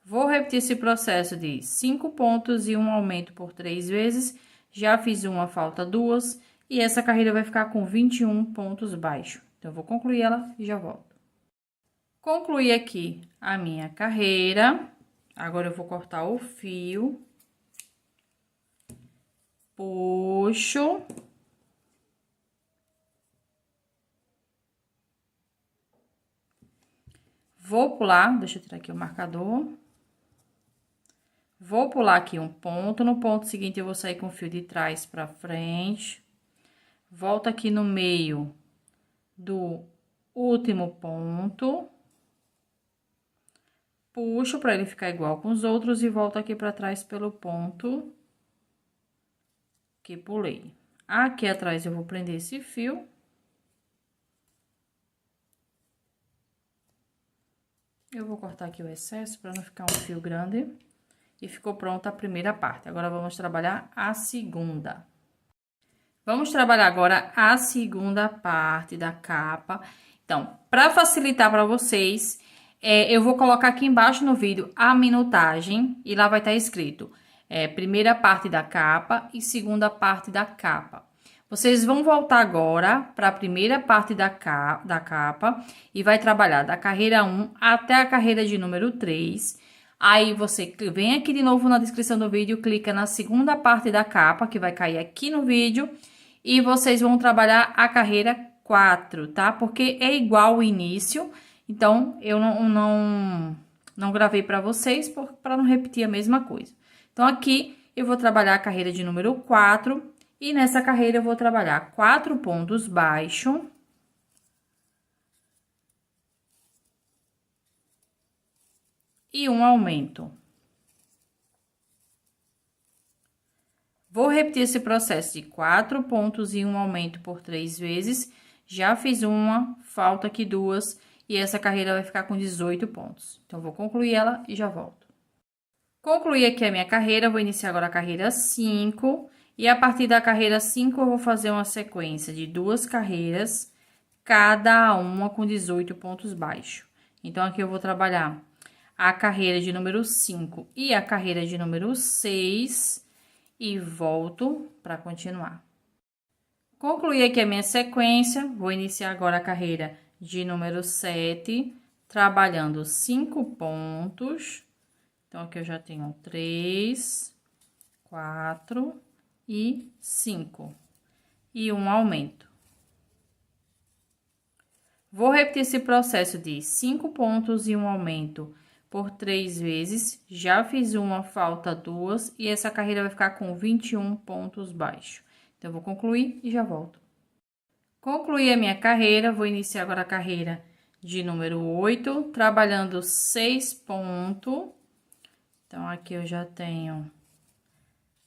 Vou repetir esse processo de 5 pontos e um aumento por 3 vezes. Já fiz uma, falta 2 e essa carreira vai ficar com 21 pontos baixos. Então, eu vou concluir ela e já volto. Concluí aqui a minha carreira. Agora, eu vou cortar o fio. Puxo. Vou pular, deixa eu tirar aqui o marcador. Vou pular aqui um ponto, no ponto seguinte eu vou sair com o fio de trás pra frente. Volto aqui no meio do último ponto. Puxo pra ele ficar igual com os outros e volto aqui pra trás pelo ponto que pulei. Aqui atrás eu vou prender esse fio. Eu vou cortar aqui o excesso para não ficar um fio grande. E ficou pronta a primeira parte. Agora, vamos trabalhar a segunda. Vamos trabalhar agora a segunda parte da capa. Então, para facilitar para vocês, eu vou colocar aqui embaixo no vídeo a minutagem. E lá vai estar escrito, primeira parte da capa e segunda parte da capa. Vocês vão voltar agora para a primeira parte da capa e vai trabalhar da carreira 1 até a carreira de número 3. Aí, você vem aqui de novo na descrição do vídeo, clica na segunda parte da capa, que vai cair aqui no vídeo, e vocês vão trabalhar a carreira 4, tá? Porque é igual o início, então, eu não gravei para vocês, para não repetir a mesma coisa. Então, aqui, eu vou trabalhar a carreira de número 4, e nessa carreira, eu vou trabalhar 4 pontos baixos. E um aumento. Vou repetir esse processo de 4 pontos e um aumento por 3 vezes. Já fiz uma, falta aqui 2, e essa carreira vai ficar com 18 pontos. Então, vou concluir ela e já volto. Concluí aqui a minha carreira, vou iniciar agora a carreira 5. E a partir da carreira 5, eu vou fazer uma sequência de 2 carreiras, cada uma com 18 pontos baixos. Então, aqui eu vou trabalhar a carreira de número 5 e a carreira de número 6 e volto para continuar. Concluí aqui a minha sequência, vou iniciar agora a carreira de número 7, trabalhando 5 pontos, Então, aqui eu já tenho 3, 4 e 5. E um aumento. Vou repetir esse processo de 5 pontos e um aumento por 3 vezes. Já fiz uma, falta 2, e essa carreira vai ficar com 21 pontos baixos. Então, eu vou concluir e já volto. Concluí a minha carreira, vou iniciar agora a carreira de número 8, trabalhando 6 pontos. Então, aqui eu já tenho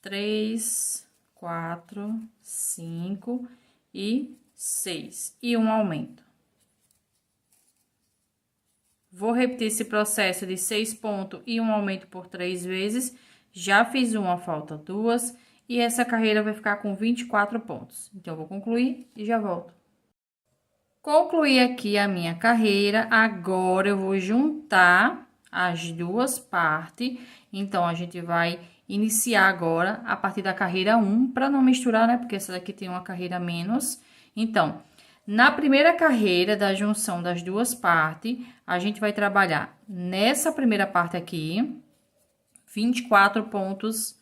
3, 4, 5 e 6. E um aumento. Vou repetir esse processo de 6 pontos e um aumento por 3 vezes. Já fiz uma, falta 2. E essa carreira vai ficar com 24 pontos. Então, eu vou concluir e já volto. Concluí aqui a minha carreira. Agora, eu vou juntar as duas partes. Então, a gente vai iniciar agora a partir da carreira 1, para não misturar, né? Porque essa daqui tem uma carreira menos. Então, na primeira carreira da junção das duas partes, a gente vai trabalhar nessa primeira parte aqui, 24 pontos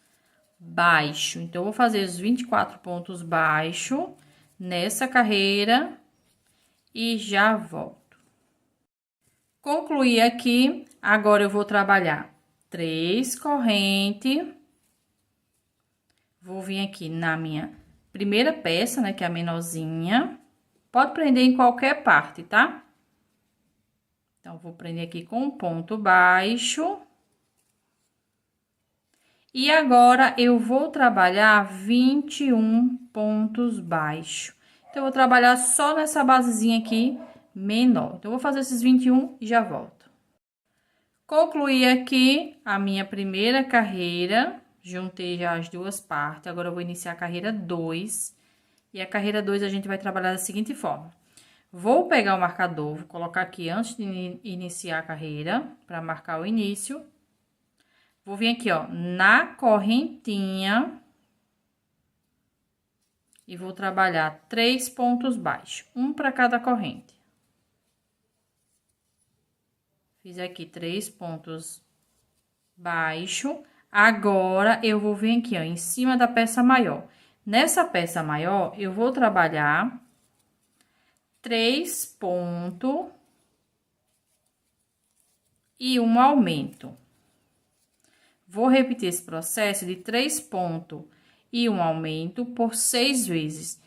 baixo. Então, eu vou fazer os 24 pontos baixo nessa carreira e já volto. Concluí aqui, agora eu vou trabalhar 3 correntes. Vou vir aqui na minha primeira peça, né, que é a menorzinha. Pode prender em qualquer parte, tá? Então, vou prender aqui com um ponto baixo. E agora, eu vou trabalhar 21 pontos baixos. Então, eu vou trabalhar só nessa basezinha aqui, menor. Então, eu vou fazer esses 21 e já volto. Concluí aqui a minha primeira carreira. Juntei já as duas partes. Agora, eu vou iniciar a carreira 2. E a carreira 2 a gente vai trabalhar da seguinte forma. Vou pegar o marcador, vou colocar aqui antes de iniciar a carreira, para marcar o início. Vou vir aqui, ó, na correntinha. E vou trabalhar 3 pontos baixos, um para cada corrente. Fiz aqui 3 pontos baixos. Agora, eu vou vir aqui, ó, em cima da peça maior. Nessa peça maior, eu vou trabalhar 3 pontos e um aumento. Vou repetir esse processo de 3 pontos e um aumento por 6 vezes.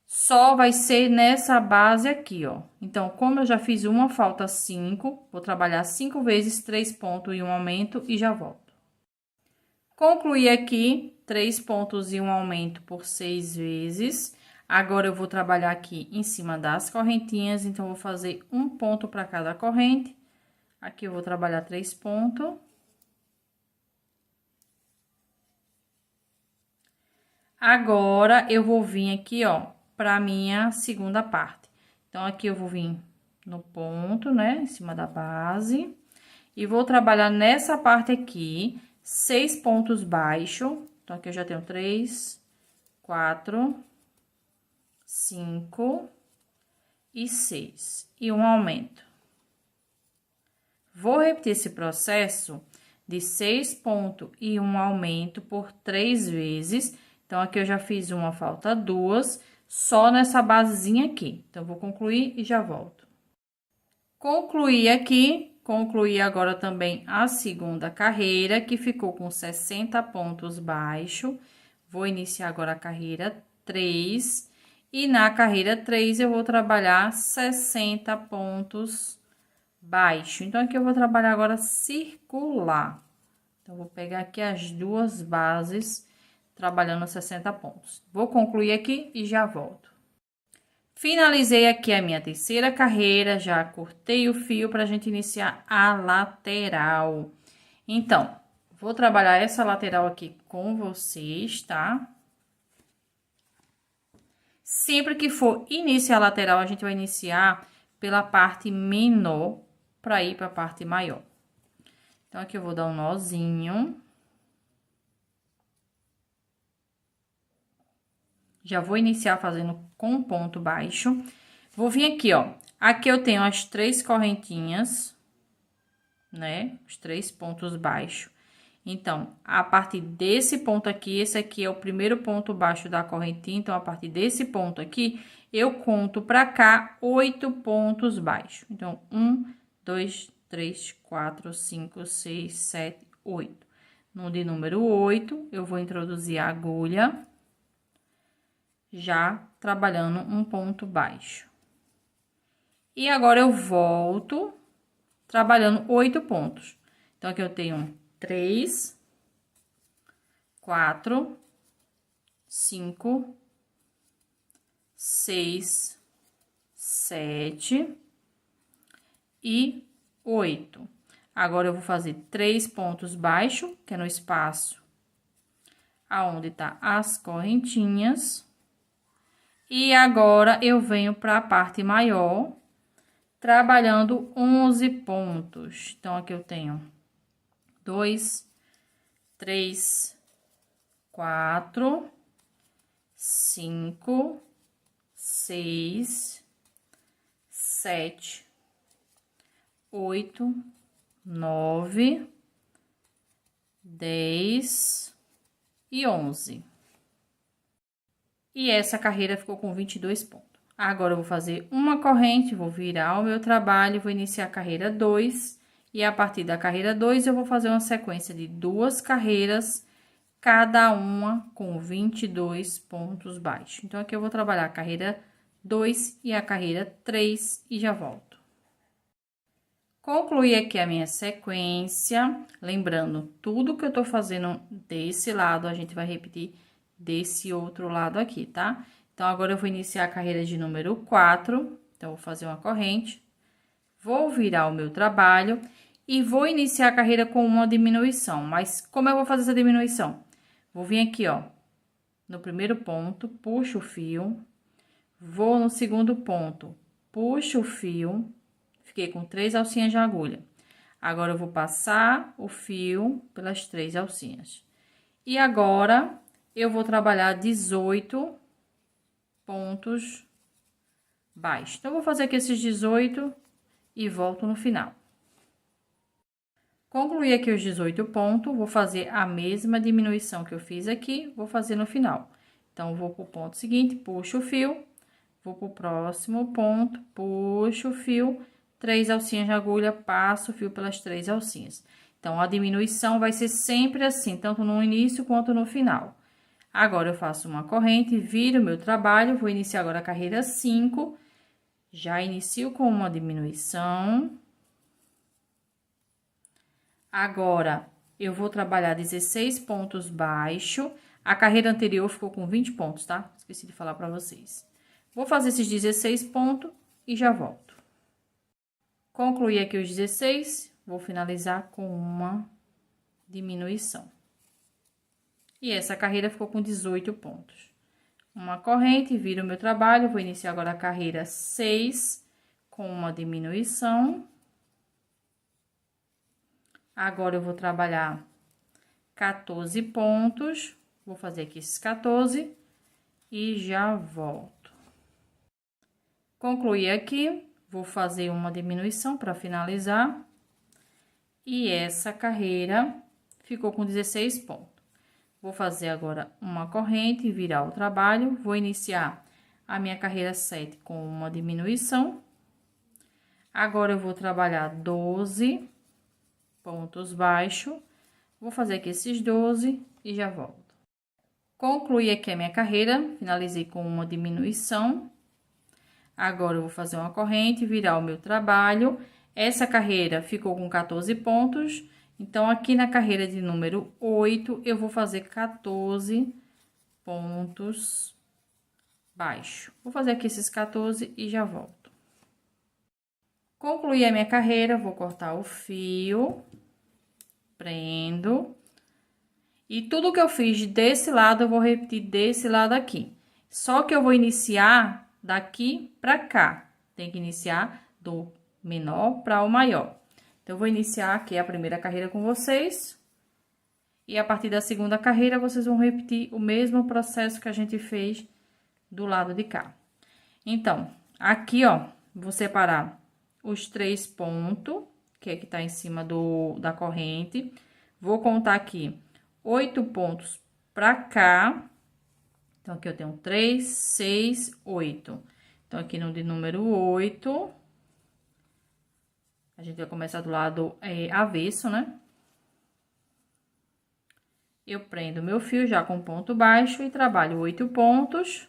Só vai ser nessa base aqui, ó. Então, como eu já fiz uma, falta 5, vou trabalhar 5 vezes 3 pontos e um aumento e já volto. Concluí aqui 3 pontos e um aumento por 6 vezes. Agora, eu vou trabalhar aqui em cima das correntinhas, então, vou fazer um ponto para cada corrente. Aqui, eu vou trabalhar 3 pontos. Agora, eu vou vir aqui, ó, para minha segunda parte. Então, aqui eu vou vir no ponto, né, em cima da base. E vou trabalhar nessa parte aqui, 6 pontos baixos. Então, aqui eu já tenho 3, 4, 5 e 6. E um aumento. Vou repetir esse processo de 6 pontos e um aumento por 3 vezes. Então, aqui eu já fiz uma, falta 2, só nessa basezinha aqui. Então, vou concluir e já volto. Concluí aqui, concluí agora também a segunda carreira, que ficou com 60 pontos baixos. Vou iniciar agora a carreira 3. E na carreira 3, eu vou trabalhar 60 pontos baixos. Então, aqui eu vou trabalhar agora circular. Então, vou pegar aqui as duas bases, trabalhando 60 pontos. Vou concluir aqui e já volto. Finalizei aqui a minha terceira carreira, já cortei o fio para a gente iniciar a lateral. Então, vou trabalhar essa lateral aqui com vocês, tá? Sempre que for iniciar a lateral, a gente vai iniciar pela parte menor para ir para a parte maior. Então, aqui eu vou dar um nozinho. Já vou iniciar fazendo com ponto baixo. Vou vir aqui, ó. Aqui eu tenho as 3 correntinhas. né? Os 3 pontos baixos. Então, a partir desse ponto aqui, esse aqui é o primeiro ponto baixo da correntinha. Então, a partir desse ponto aqui, eu conto pra cá 8 pontos baixos. Então, 1, 2, 3, 4, 5, 6, 7, 8. No de número 8, eu vou introduzir a agulha, já trabalhando um ponto baixo. E agora, eu volto trabalhando 8 pontos. Então, aqui eu tenho 3, 4, 5, 6, 7 e 8. Agora, eu vou fazer 3 pontos baixos, que é no espaço aonde tá as correntinhas. E agora, eu venho para a parte maior, trabalhando 11 pontos. Então, aqui eu tenho 2, 3, 4, 5, 6, 7, 8, 9, 10 e 11. E essa carreira ficou com 22 pontos. Agora, eu vou fazer uma corrente, vou virar o meu trabalho, vou iniciar a carreira 2. E a partir da carreira 2, eu vou fazer uma sequência de 2 carreiras, cada uma com 22 pontos baixos. Então, aqui eu vou trabalhar a carreira 2 e a carreira 3 e já volto. Concluí aqui a minha sequência, lembrando, tudo que eu tô fazendo desse lado, a gente vai repetir desse outro lado aqui, tá? Então, agora eu vou iniciar a carreira de número 4, então, vou fazer uma corrente, vou virar o meu trabalho e vou iniciar a carreira com uma diminuição. Mas, como eu vou fazer essa diminuição? Vou vir aqui, ó, no primeiro ponto, puxo o fio, vou no segundo ponto, puxo o fio, fiquei com 3 alcinhas de agulha. Agora, eu vou passar o fio pelas 3 alcinhas. E agora, eu vou trabalhar 18 pontos baixos. Então, eu vou fazer aqui esses 18 e volto no final. Concluí aqui os 18 pontos, vou fazer a mesma diminuição que eu fiz aqui, vou fazer no final. Então, vou pro ponto seguinte, puxo o fio, vou pro próximo ponto, puxo o fio, 3 alcinhas de agulha, passo o fio pelas 3 alcinhas. Então, a diminuição vai ser sempre assim, tanto no início quanto no final. Agora, eu faço uma corrente, viro o meu trabalho, vou iniciar agora a carreira 5, já inicio com uma diminuição. Agora, eu vou trabalhar 16 pontos baixos. A carreira anterior ficou com 20 pontos, tá? Esqueci de falar pra vocês. Vou fazer esses 16 pontos e já volto. Concluí aqui os 16, vou finalizar com uma diminuição. E essa carreira ficou com 18 pontos. Uma corrente, viro o meu trabalho, vou iniciar agora a carreira 6 com uma diminuição. Agora, eu vou trabalhar 14 pontos, vou fazer aqui esses 14 e já volto. Concluí aqui, vou fazer uma diminuição para finalizar. E essa carreira ficou com 16 pontos. Vou fazer agora uma corrente, virar o trabalho, vou iniciar a minha carreira 7 com uma diminuição. Agora, eu vou trabalhar 12 pontos baixos, vou fazer aqui esses 12 e já volto. Concluí aqui a minha carreira, finalizei com uma diminuição. Agora, eu vou fazer uma corrente, virar o meu trabalho. Essa carreira ficou com 14 pontos, então, aqui na carreira de número 8, eu vou fazer 14 pontos baixos. Vou fazer aqui esses 14 e já volto. Concluí a minha carreira, vou cortar o fio, prendo. E tudo que eu fiz desse lado, eu vou repetir desse lado aqui. Só que eu vou iniciar daqui pra cá. Tem que iniciar do menor para o maior. Então, eu vou iniciar aqui a primeira carreira com vocês. E a partir da segunda carreira, vocês vão repetir o mesmo processo que a gente fez do lado de cá. Então, aqui, ó, vou separar os 3 pontos que é que tá em cima da corrente. Vou contar aqui 8 pontos pra cá. Então, aqui eu tenho 3, 6, 8. Então, aqui no de número 8, a gente vai começar do lado avesso, né? Eu prendo meu fio já com ponto baixo e trabalho 8 pontos.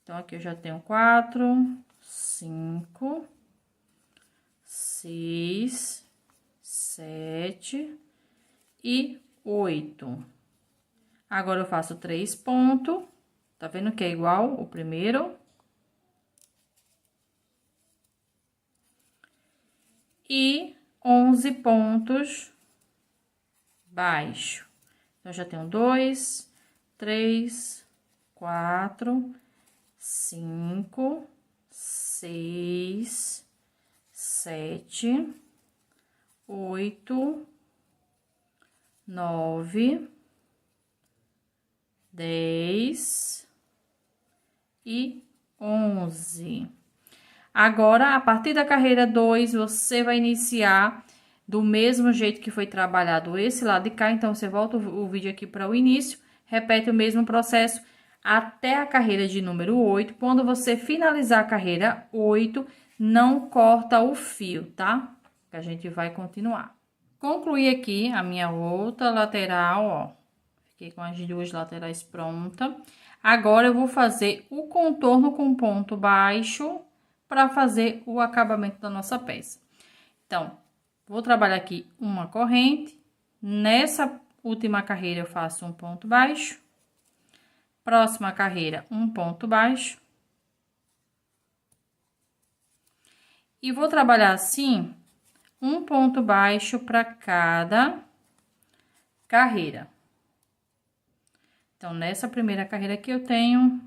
Então, aqui eu já tenho 4, 5, 6, 7 e 8. Agora, eu faço 3 pontos. Tá vendo que é igual o primeiro? E 11 pontos baixo. Então, já tenho 2, 3, 4, 5, 6, 7, 8, 9, 10 e 11. Agora, a partir da carreira 2, você vai iniciar do mesmo jeito que foi trabalhado esse lado de cá. Então, você volta o vídeo aqui para o início, repete o mesmo processo até a carreira de número 8. Quando você finalizar a carreira 8, não corta o fio, tá? Que a gente vai continuar. Concluí aqui a minha outra lateral, ó. Fiquei com as duas laterais prontas. Agora, eu vou fazer o contorno com ponto baixo para fazer o acabamento da nossa peça. Então, vou trabalhar aqui uma corrente. Nessa última carreira, eu faço um ponto baixo. Próxima carreira, um ponto baixo. E vou trabalhar assim, um ponto baixo para cada carreira. Então, nessa primeira carreira aqui, eu tenho,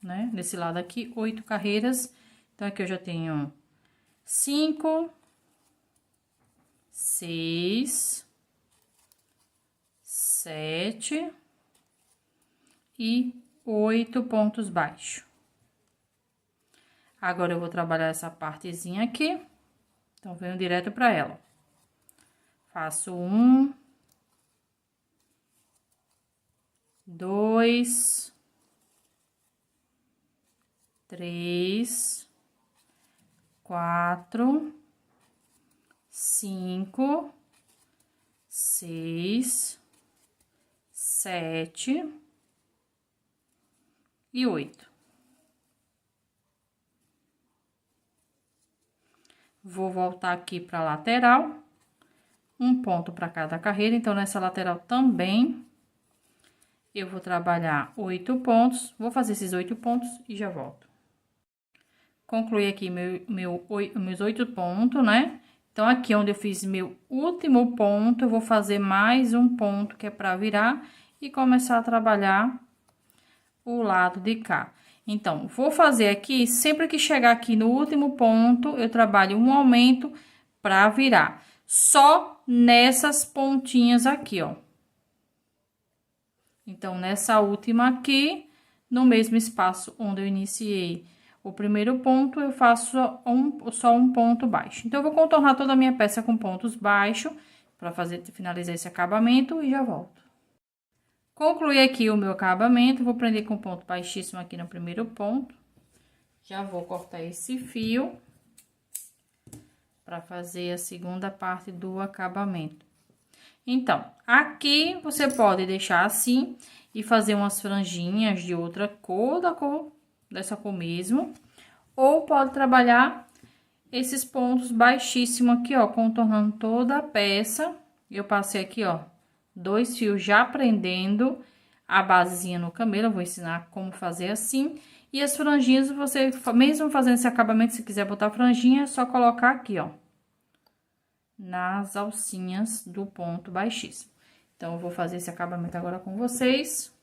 né, nesse lado aqui, 8 carreiras. Então, aqui eu já tenho 5, 6, 7 e 8 pontos baixos. Agora, eu vou trabalhar essa partezinha aqui. Então, venho direto para ela. Faço 1, 2, 3, 4, 5, 6, 7 e 8. Vou voltar aqui para a lateral, um ponto para cada carreira. Então, nessa lateral também, eu vou trabalhar 8 pontos. Vou fazer esses 8 pontos e já volto. Concluí aqui meus 8 pontos, né? Então, aqui onde eu fiz meu último ponto, eu vou fazer mais um ponto que é para virar e começar a trabalhar o lado de cá. Então, vou fazer aqui, sempre que chegar aqui no último ponto, eu trabalho um aumento para virar. Só nessas pontinhas aqui, ó. Então, nessa última aqui, no mesmo espaço onde eu iniciei o primeiro ponto, eu faço só um ponto baixo. Então, eu vou contornar toda a minha peça com pontos baixos, para finalizar esse acabamento e já volto. Concluí aqui o meu acabamento, vou prender com ponto baixíssimo aqui no primeiro ponto. Já vou cortar esse fio para fazer a segunda parte do acabamento. Então, aqui você pode deixar assim e fazer umas franjinhas de outra cor, dessa cor mesmo. Ou pode trabalhar esses pontos baixíssimos aqui, ó, contornando toda a peça. Eu passei aqui, ó, 2 fios já prendendo a basezinha no camelo. Eu vou ensinar como fazer assim. E as franjinhas, você, mesmo fazendo esse acabamento, se quiser botar franjinha, é só colocar aqui, ó, nas alcinhas do ponto baixíssimo. Então, eu vou fazer esse acabamento agora com vocês.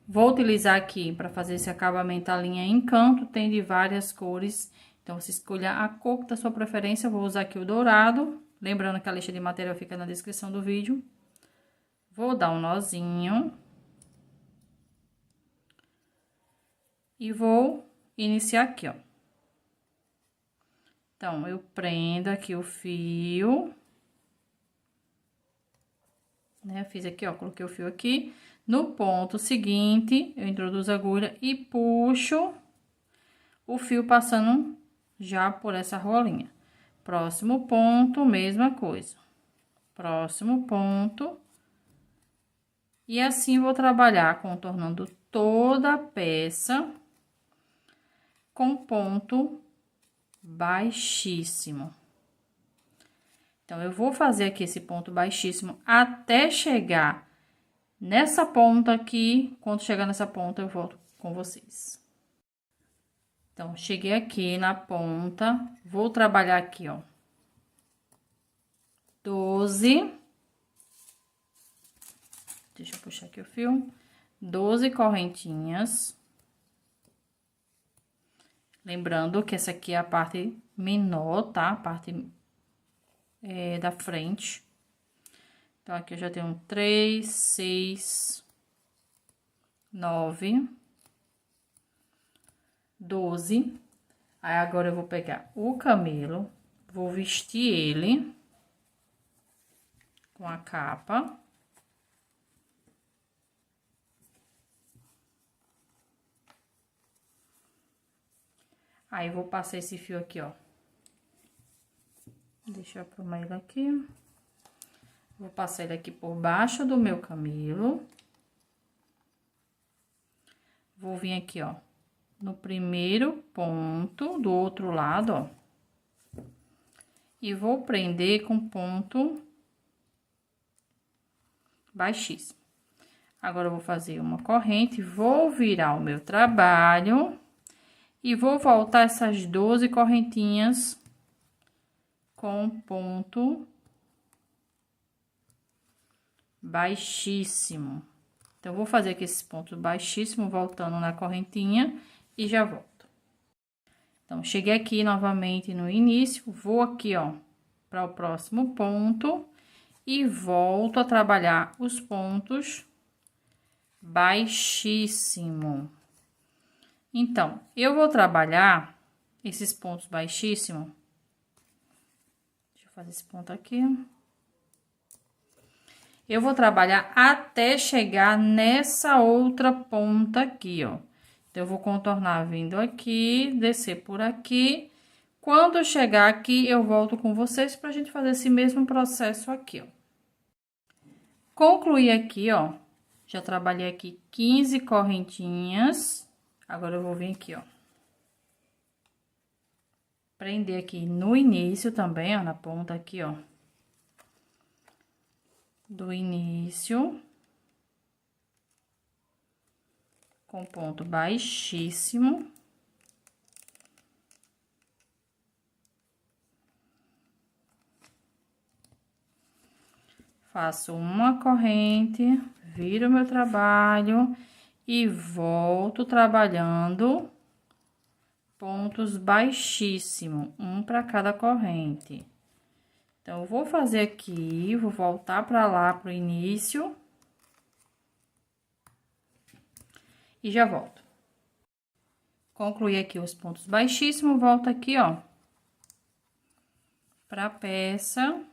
Vou utilizar aqui, para fazer esse acabamento, a linha Encanto, tem de várias cores. Então, você escolha a cor da sua preferência. Eu vou usar aqui o dourado. Lembrando que a lista de material fica na descrição do vídeo. Vou dar um nozinho. E vou iniciar aqui, ó. Então, eu prendo aqui o fio, né? Fiz aqui, ó, coloquei o fio aqui. No ponto seguinte, eu introduzo a agulha e puxo o fio passando já por essa rolinha. Próximo ponto, mesma coisa. Próximo ponto. E assim vou trabalhar contornando toda a peça com ponto baixíssimo. Então, eu vou fazer aqui esse ponto baixíssimo até chegar nessa ponta aqui. Quando chegar nessa ponta, eu volto com vocês. Então, cheguei aqui na ponta, vou trabalhar aqui, ó, 12. Deixa eu puxar aqui o fio. 12 correntinhas. Lembrando que essa aqui é a parte menor, tá? A parte da frente. Então, aqui eu já tenho 3, 6, 9, 12. Aí, agora eu vou pegar o camelo, vou vestir ele com a capa. Aí, vou passar esse fio aqui, ó. Deixa eu aprumar ele aqui. Vou passar ele aqui por baixo do meu camelo. Vou vir aqui, ó, no primeiro ponto do outro lado, ó. E vou prender com ponto baixíssimo. Agora, eu vou fazer uma corrente, vou virar o meu trabalho e vou voltar essas 12 correntinhas com ponto baixíssimo. Então, eu vou fazer aqui esse ponto baixíssimo, voltando na correntinha e já volto. Então, cheguei aqui novamente no início, vou aqui, ó, para o próximo ponto e volto a trabalhar os pontos baixíssimo. Então, eu vou trabalhar esses pontos baixíssimo. Deixa eu fazer esse ponto aqui. Eu vou trabalhar até chegar nessa outra ponta aqui, ó. Então, eu vou contornar vindo aqui, descer por aqui. Quando chegar aqui, eu volto com vocês pra gente fazer esse mesmo processo aqui, ó. Concluí aqui, ó. Já trabalhei aqui 15 correntinhas. Agora, eu vou vir aqui, ó. Prender aqui no início também, ó, na ponta aqui, ó. Do início. Com ponto baixíssimo. Faço uma corrente, viro meu trabalho e volto trabalhando pontos baixíssimos, um para cada corrente. Então, eu vou fazer aqui, vou voltar para lá, pro início. E já volto. Concluí aqui os pontos baixíssimos, volto aqui, ó, pra peça.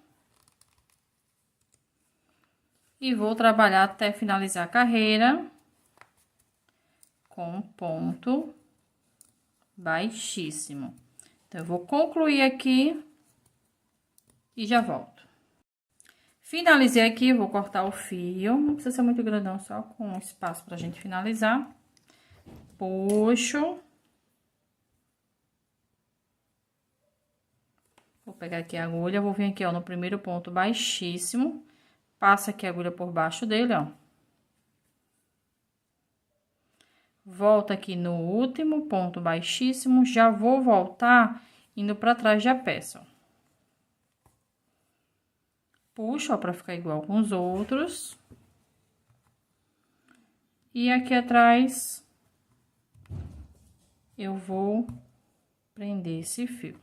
E vou trabalhar até finalizar a carreira com ponto baixíssimo. Então, eu vou concluir aqui e já volto. Finalizei aqui, vou cortar o fio, não precisa ser muito grandão, só com espaço pra gente finalizar. Puxo. Vou pegar aqui a agulha, vou vir aqui, ó, no primeiro ponto baixíssimo. Passa aqui a agulha por baixo dele, ó. Volto aqui no último ponto baixíssimo, já vou voltar indo pra trás da peça, ó. Puxo, ó, pra ficar igual com os outros. E aqui atrás, eu vou prender esse fio.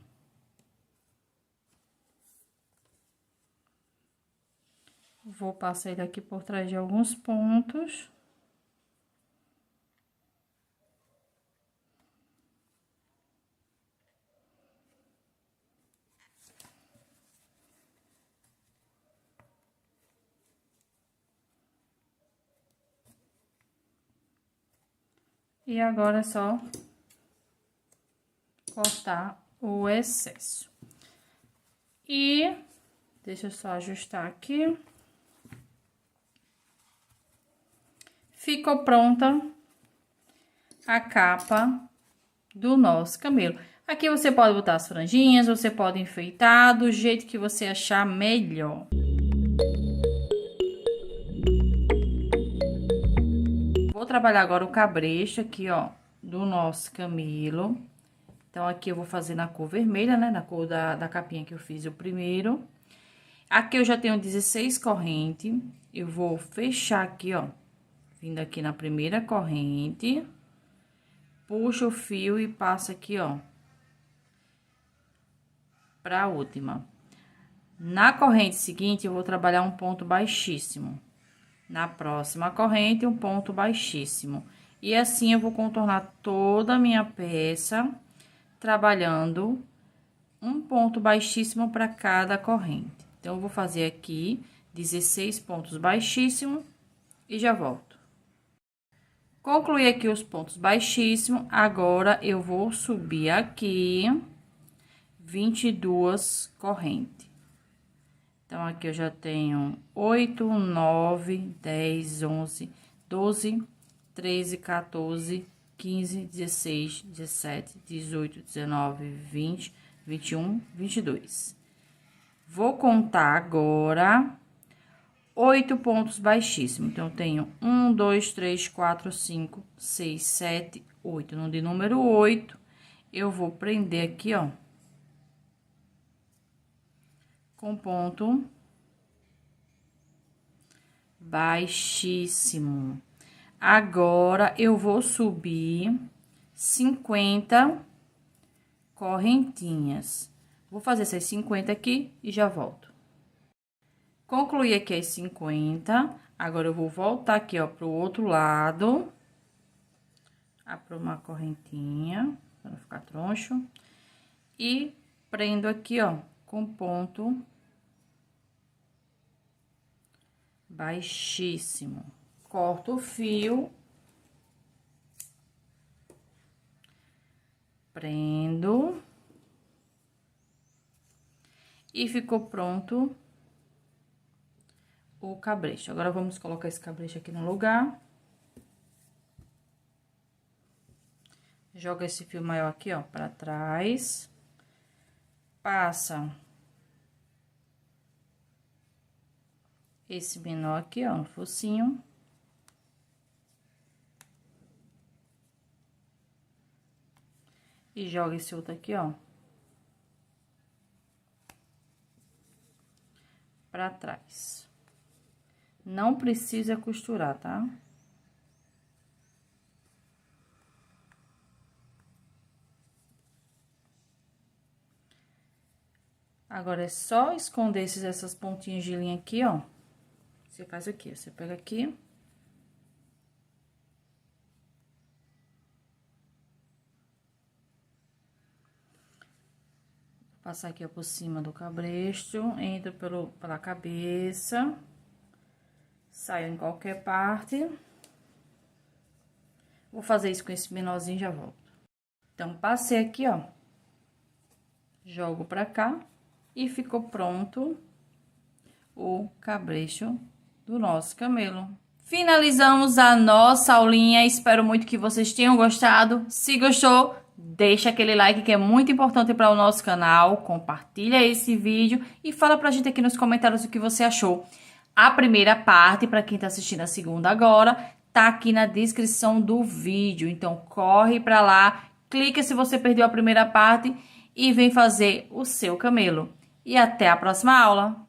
Vou passar ele aqui por trás de alguns pontos. E agora é só cortar o excesso. E deixa eu só ajustar aqui. Ficou pronta a capa do nosso camelo. Aqui você pode botar as franjinhas, você pode enfeitar do jeito que você achar melhor. Vou trabalhar agora o cabresto aqui, ó, do nosso camelo. Então, aqui eu vou fazer na cor vermelha, né? Na cor da capinha que eu fiz o primeiro. Aqui eu já tenho 16 correntes. Eu vou fechar aqui, ó. Vindo aqui na primeira corrente. Puxa o fio e passa aqui, ó. Pra última. Na corrente seguinte, eu vou trabalhar um ponto baixíssimo. Na próxima corrente, um ponto baixíssimo. E assim eu vou contornar toda a minha peça, trabalhando um ponto baixíssimo para cada corrente. Então, eu vou fazer aqui 16 pontos baixíssimos e já volto. Concluí aqui os pontos baixíssimos, agora eu vou subir aqui 22 correntes. Então, aqui eu já tenho 8, 9, 10, 11, 12, 13, 14, 15, 16, 17, 18, 19, 20, 21, 22. Vou contar agora 8 pontos baixíssimos. Então, eu tenho 1, 2, 3, 4, 5, 6, 7, 8. No de número 8, eu vou prender aqui, ó, com ponto baixíssimo. Agora, eu vou subir 50 correntinhas. Vou fazer essas 50 aqui e já volto. Concluí aqui as 50. Agora, eu vou voltar aqui, ó, pro outro lado. Aprumar a correntinha, para não ficar troncho. E prendo aqui, ó, com ponto baixíssimo. Corto o fio. Prendo. E ficou pronto o cabresto. Agora, vamos colocar esse cabresto aqui no lugar. Joga esse fio maior aqui, ó, pra trás. Passa esse menor aqui, ó, no focinho. E joga esse outro aqui, ó, pra trás. Não precisa costurar, tá? Agora, é só esconder essas pontinhas de linha aqui, ó. Você faz o quê? Você pega aqui. Vou passar aqui, ó, por cima do cabresto. Entro pela cabeça. Saio em qualquer parte. Vou fazer isso com esse menorzinho e já volto. Então, passei aqui, ó. Jogo pra cá. E ficou pronto o cabresto do nosso camelo. Finalizamos a nossa aulinha. Espero muito que vocês tenham gostado. Se gostou, deixa aquele like que é muito importante para o nosso canal. Compartilha esse vídeo e fala pra gente aqui nos comentários o que você achou. A primeira parte, para quem tá assistindo a segunda agora, tá aqui na descrição do vídeo. Então, corre pra lá, clica se você perdeu a primeira parte e vem fazer o seu camelo. E até a próxima aula!